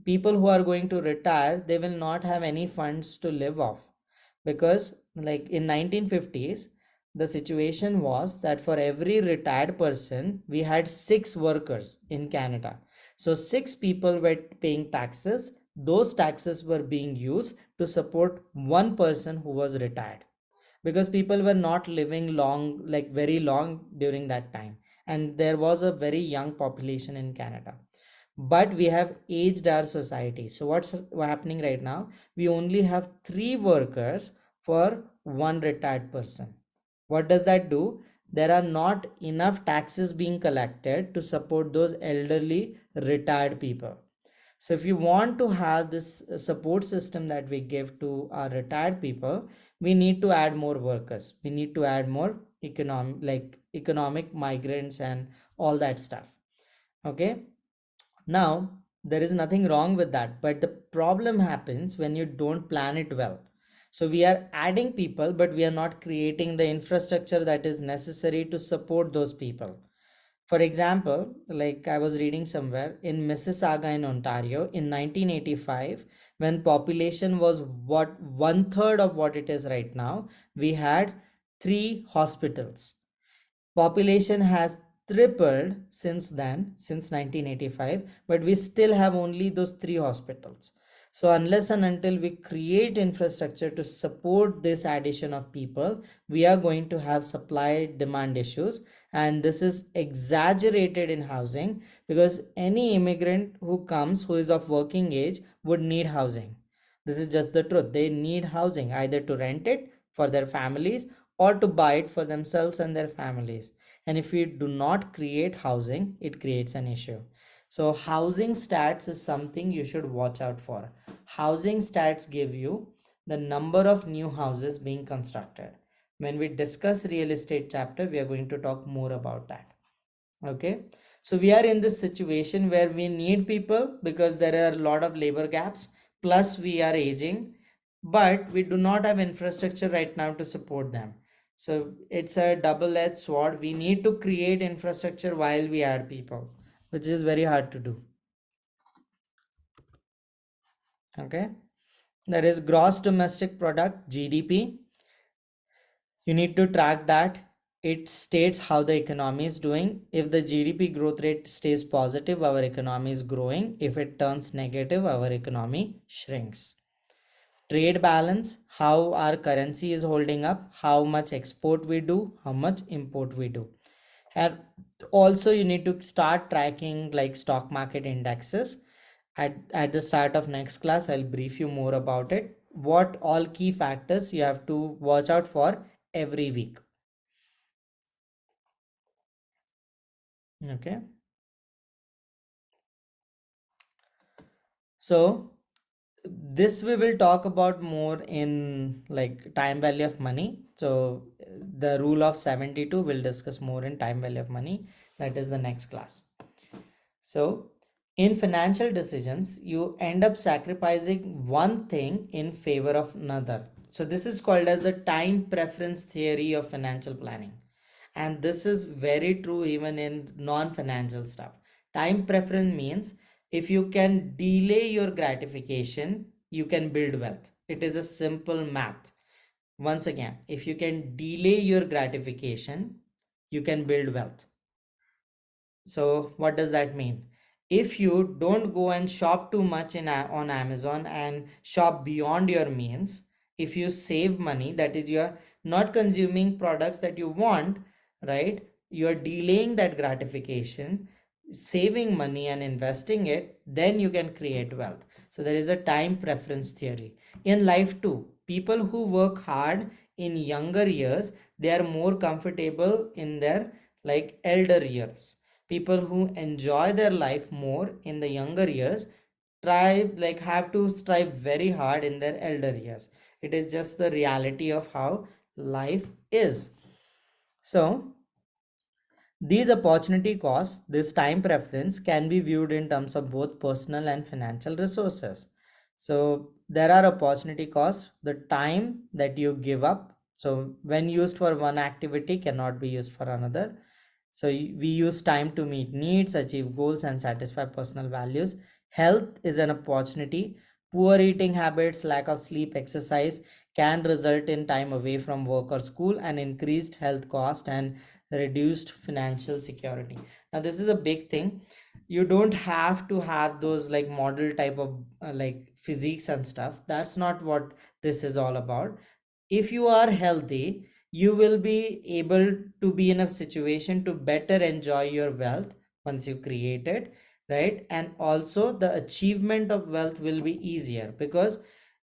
people who are going to retire, they will not have any funds to live off. Because like in 1950s, the situation was that for every retired person we had 6 workers in Canada. So 6 people were paying taxes. Those taxes were being used to support one person who was retired, because people were not living long, like very long during that time, and there was a very young population in Canada. But we have aged our society. So what's happening right now? We only have 3 workers for one retired person. What does that do? There are not enough taxes being collected to support those elderly retired people. So if you want to have this support system that we give to our retired people, we need to add more workers. We need to add more economic migrants and all that stuff. Okay. Now, there is nothing wrong with that, but the problem happens when you don't plan it well. So we are adding people, but we are not creating the infrastructure that is necessary to support those people. For example, like I was reading somewhere in Mississauga in Ontario in 1985, when population was what one third of what it is right now, we had three hospitals. Population has tripled since then, since 1985, but we still have only those three hospitals. So unless and until we create infrastructure to support this addition of people, we are going to have supply demand issues. And this is exaggerated in housing because any immigrant who comes who is of working age would need housing. This is just the truth. They need housing either to rent it for their families or to buy it for themselves and their families. And if we do not create housing, it creates an issue. So housing stats is something you should watch out for. Housing stats give you the number of new houses being constructed. When we discuss real estate chapter, we are going to talk more about that. Okay. So we are in this situation where we need people because there are a lot of labor gaps, plus we are aging, but we do not have infrastructure right now to support them. So it's a double-edged sword. We need to create infrastructure while we add people, which is very hard to do. Okay. There is gross domestic product, GDP. You need to track that. It states how the economy is doing. If the GDP growth rate stays positive, our economy is growing. If it turns negative, our economy shrinks. Trade balance, how our currency is holding up, how much export we do, how much import we do. And also you need to start tracking like stock market indexes. At the start of next class, I'll brief you more about it. What all key factors you have to watch out for every week. Okay. So this we will talk about more in like time value of money. So the rule of 72 we'll discuss more in time value of money. That is the next class. So in financial decisions, you end up sacrificing one thing in favor of another. So this is called as the time preference theory of financial planning. And this is very true even in non-financial stuff. Time preference means if you can delay your gratification, you can build wealth. It is a simple math. Once again, if you can delay your gratification, you can build wealth. So what does that mean? If you don't go and shop too much on Amazon and shop beyond your means, if you save money, that is you're not consuming products that you want, right? You're delaying that gratification, saving money and investing it, then you can create wealth. So there is a time preference theory. In life too, people who work hard in younger years, they are more comfortable in their like elder years. People who enjoy their life more in the younger years have to strive very hard in their elder years. It is just the reality of how life is. So these opportunity costs, this time preference can be viewed in terms of both personal and financial resources. So there are opportunity costs, the time that you give up. So when used for one activity cannot be used for another. So we use time to meet needs, achieve goals, and satisfy personal values. Health is an opportunity. Poor eating habits, lack of sleep, exercise can result in time away from work or school and increased health cost and reduced financial security. Now this is a big thing. You don't have to have those like model type of like physiques and stuff. That's not what this is all about. If you are healthy, you will be able to be in a situation to better enjoy your wealth once you create it, right? And also the achievement of wealth will be easier because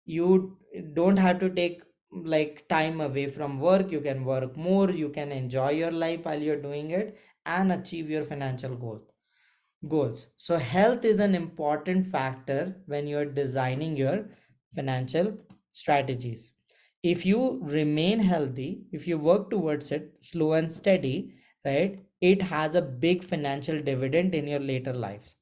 you don't have to take like time away from work, you can work more, you can enjoy your life while you're doing it and achieve your financial goals. So health is an important factor when you're designing your financial strategies. If you remain healthy, if you work towards it slow and steady, right, it has a big financial dividend in your later lives.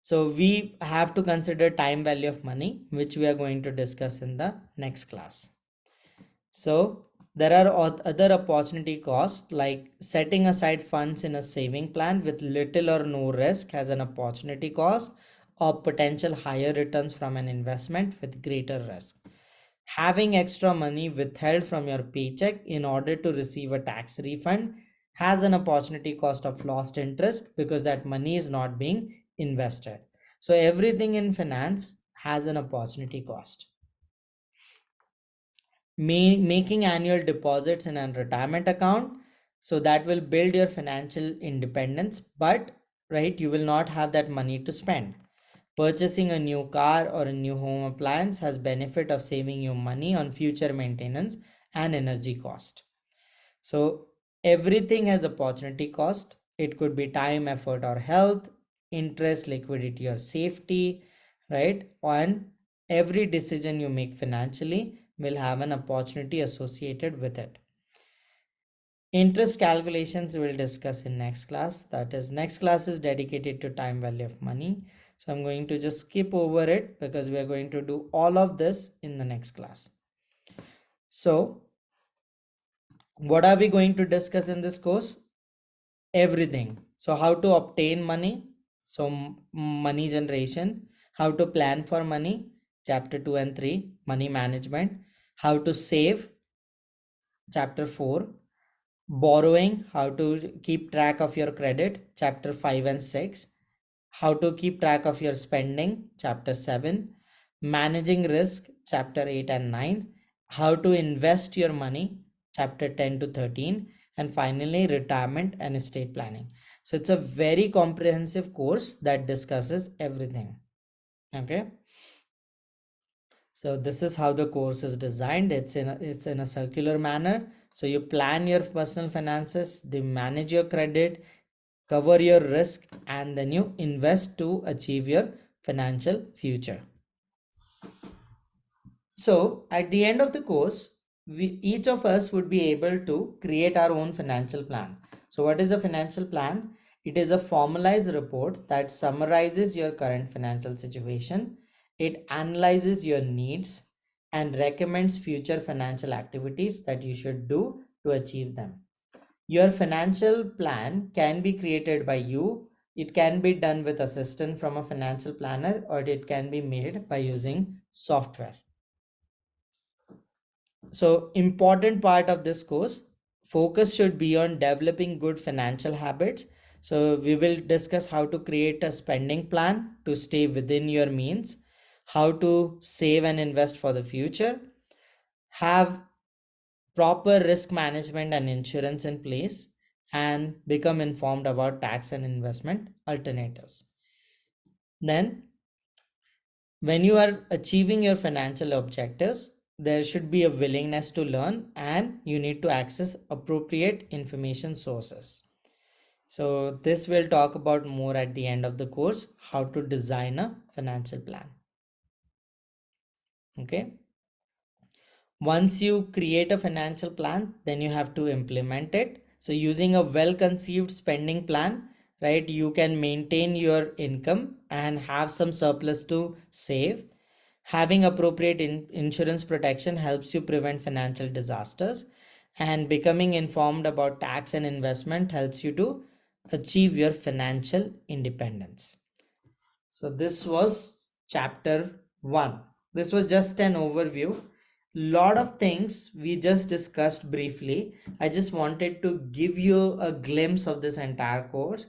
So we have to consider time value of money, which we are going to discuss in the next class. So there are other opportunity costs, like setting aside funds in a saving plan with little or no risk has an opportunity cost, or potential higher returns from an investment with greater risk. Having extra money withheld from your paycheck in order to receive a tax refund has an opportunity cost of lost interest because that money is not being invested. So everything in finance has an opportunity cost. Making annual deposits in a retirement account, so that will build your financial independence, but right, you will not have that money to spend. Purchasing a new car or a new home appliance has benefit of saving you money on future maintenance and energy cost. So everything has opportunity cost. It could be time, effort, or health, interest, liquidity, or safety, right? And every decision you make financially will have an opportunity associated with it. Interest calculations we'll discuss in next class. That is, next class is dedicated to time value of money. So I'm going to just skip over it because we are going to do all of this in the next class. So what are we going to discuss in this course? Everything. So how to obtain money, so money generation, how to plan for money, chapter 2 and 3, money management, how to save, chapter 4, borrowing, how to keep track of your credit, chapter 5 and 6, how to keep track of your spending, chapter 7, managing risk, chapter 8 and 9, how to invest your money, chapter 10 to 13, and finally retirement and estate planning. So it's a very comprehensive course that discusses everything. Okay, so this is how the course is designed. It's in a circular manner. So you plan your personal finances, they manage your credit, cover your risk, and then you invest to achieve your financial future. So at the end of the course, each of us would be able to create our own financial plan. So what is a financial plan? It is a formalized report that summarizes your current financial situation. It analyzes your needs and recommends future financial activities that you should do to achieve them. Your financial plan can be created by you. It can be done with assistance from a financial planner, or it can be made by using software. So important part of this course, focus should be on developing good financial habits. So we will discuss how to create a spending plan to stay within your means, how to save and invest for the future, have proper risk management and insurance in place, and become informed about tax and investment alternatives. Then when you are achieving your financial objectives, there should be a willingness to learn and you need to access appropriate information sources. So this we'll talk about more at the end of the course, how to design a financial plan. Okay. Once you create a financial plan, then you have to implement it. So using a well-conceived spending plan, right, you can maintain your income and have some surplus to save. Having appropriate insurance protection helps you prevent financial disasters, and becoming informed about tax and investment helps you to achieve your financial independence. So this was chapter 1. This was just an overview. Lot of things we just discussed briefly. I just wanted to give you a glimpse of this entire course.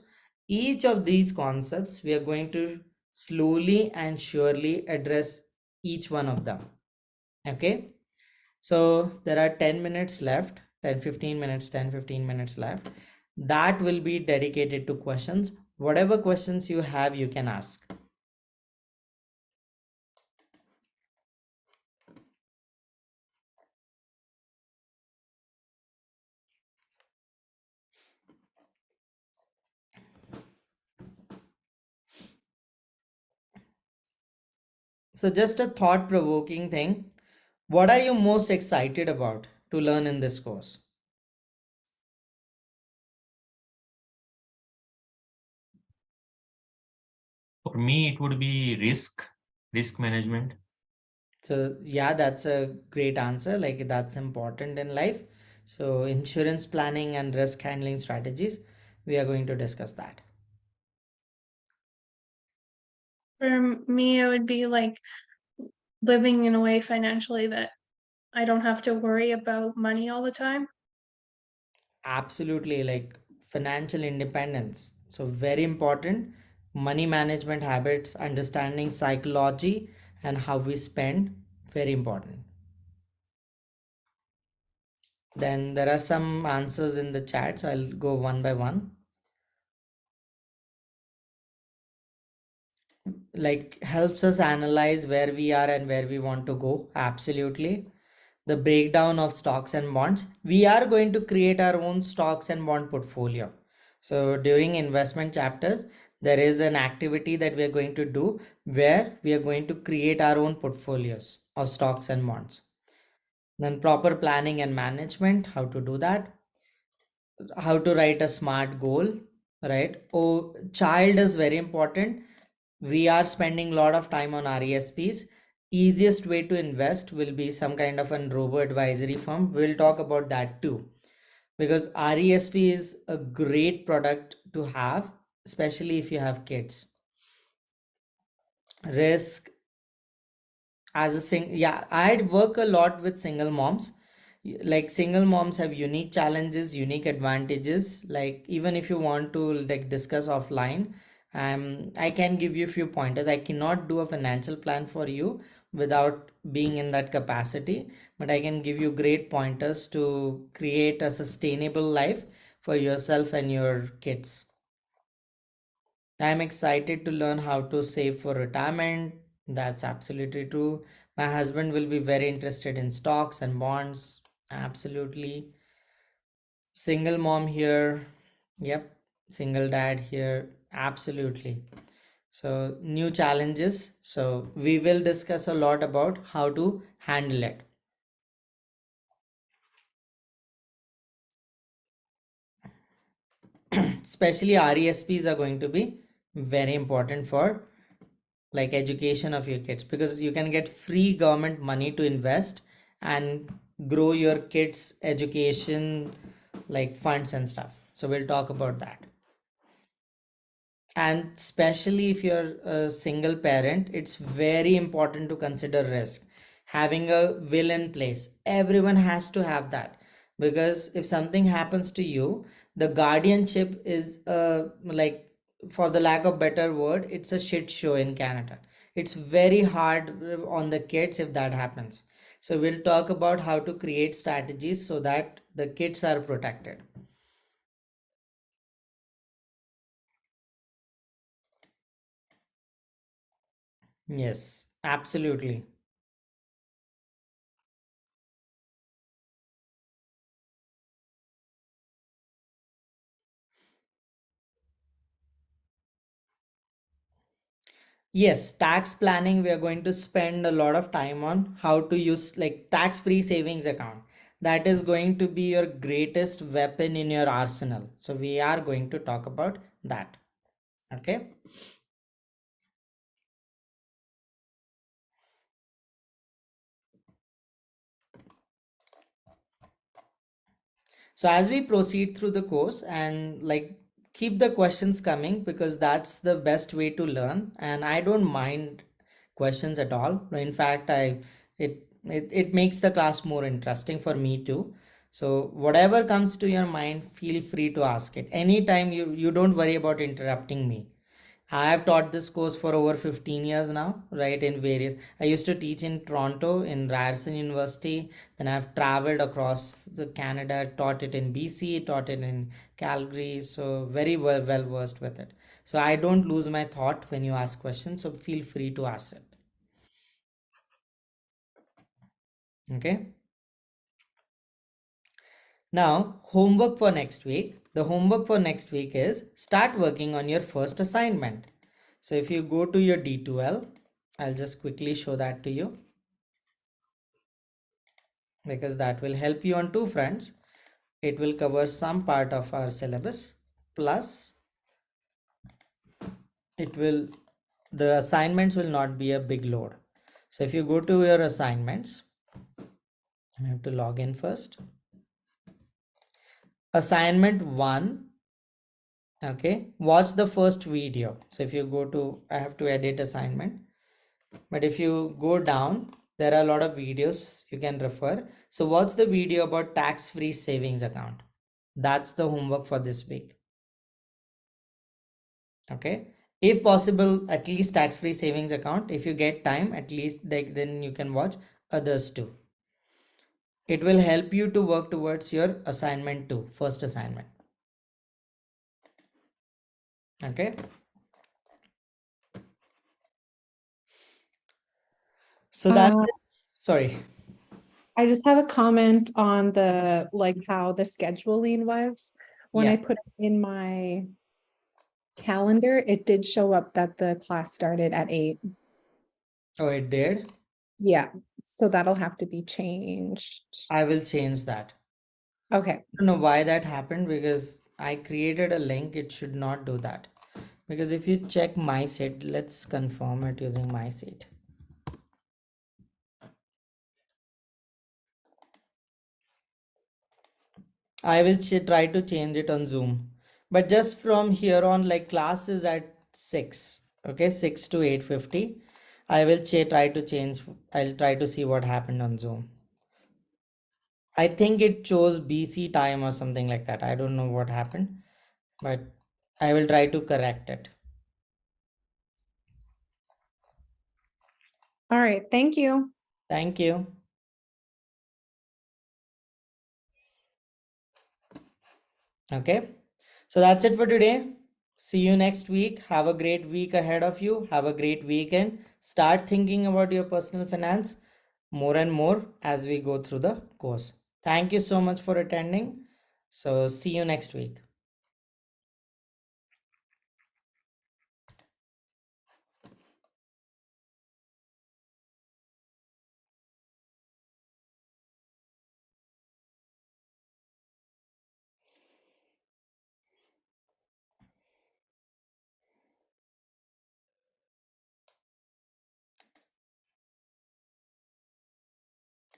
Each of these concepts we are going to slowly and surely address each one of them. Okay, so there are 10 minutes left, 10-15 minutes, 10-15 minutes left. That will be dedicated to questions. Whatever questions you have, you can ask. So just a thought-provoking thing. What are you most excited about to learn in this course? For me, it would be risk management. So yeah, that's a great answer. Like that's important in life. So insurance planning and risk handling strategies, we are going to discuss that. For me, it would be like living in a way financially that I don't have to worry about money all the time. Absolutely, like financial independence. So very important. Money management habits, understanding psychology and how we spend, very important. Then there are some answers in the chat, so I'll go one by one. Like helps us analyze where we are and where we want to go. Absolutely. The breakdown of stocks and bonds. We are going to create our own stocks and bond portfolio. So during investment chapters, there is an activity that we are going to do where we are going to create our own portfolios of stocks and bonds. Then proper planning and management, how to do that, how to write a smart goal, right? Oh, child is very important. We are spending a lot of time on RESPs. Easiest way to invest will be some kind of an robo advisory firm. We'll talk about that too, because RESP is a great product to have, especially if you have kids. Risk as a yeah, I'd work a lot with single moms. Like single moms have unique challenges, unique advantages. Like even if you want to like discuss offline, I can give you a few pointers. I cannot do a financial plan for you without being in that capacity, but I can give you great pointers to create a sustainable life for yourself and your kids. I'm excited to learn how to save for retirement. That's absolutely true. My husband will be very interested in stocks and bonds. Absolutely. Single mom here. Yep. Single dad here. Absolutely. So, new challenges. So, we will discuss a lot about how to handle it. Especially RESPs are going to be very important for like education of your kids, because you can get free government money to invest and grow your kids education like funds and stuff. So we'll talk about that. And especially if you're a single parent, it's very important to consider risk. Having a will in place, everyone has to have that, because if something happens to you, the guardianship is like, for the lack of better word, it's a shit show in Canada. It's very hard on the kids if that happens. So we'll talk about how to create strategies so that the kids are protected. Yes, absolutely. Yes, tax planning, we are going to spend a lot of time on how to use like tax-free savings account. That is going to be your greatest weapon in your arsenal. So we are going to talk about that. Okay. So as we proceed through the course, and like keep the questions coming, because that's the best way to learn. And I don't mind questions at all. In fact, it makes the class more interesting for me too. So whatever comes to your mind, feel free to ask it. Anytime, you don't worry about interrupting me. I have taught this course for over 15 years now, right? In various, I used to teach in Toronto in Ryerson University. Then I've traveled across the Canada, taught it in BC, taught it in Calgary. So very well versed with it. So I don't lose my thought when you ask questions. So feel free to ask it. Okay. Now, homework for next week. The homework for next week is start working on your first assignment. So if you go to your D2L, I'll just quickly show that to you, because that will help you on two fronts. It will cover some part of our syllabus, plus the assignments will not be a big load. So if you go to your assignments, I have to log in first. Assignment 1, okay, watch the first video. So if you go to, I have to edit assignment, but if you go down, there are a lot of videos you can refer. So watch the video about tax-free savings account. That's the homework for this week. Okay, if possible, at least tax-free savings account. If you get time, at least then you can watch others too. It will help you to work towards your assignment 2, first assignment. Okay, so that's it. Sorry. I just have a comment on the, like, how the scheduling was. When I Yeah. put it in my calendar, it did show up that the class started at 8. Oh, it did. Yeah, so that'll have to be changed. I will change that. Okay, I don't know why that happened, because I created a link. It should not do that, because if you check my seat, let's confirm it using my seat. I will try to change it on Zoom, but just from here on, like class is at 6, okay, 6 to 8:50. I will try to change. I'll try to see what happened on Zoom. I think it chose BC time or something like that. I don't know what happened, but I will try to correct it. all right, thank you. Thank you. Okay, so that's it for today. See you next week. Have a great week ahead of you. Have a great weekend. Start thinking about your personal finance more and more as we go through the course. Thank you so much for attending. So see you next week.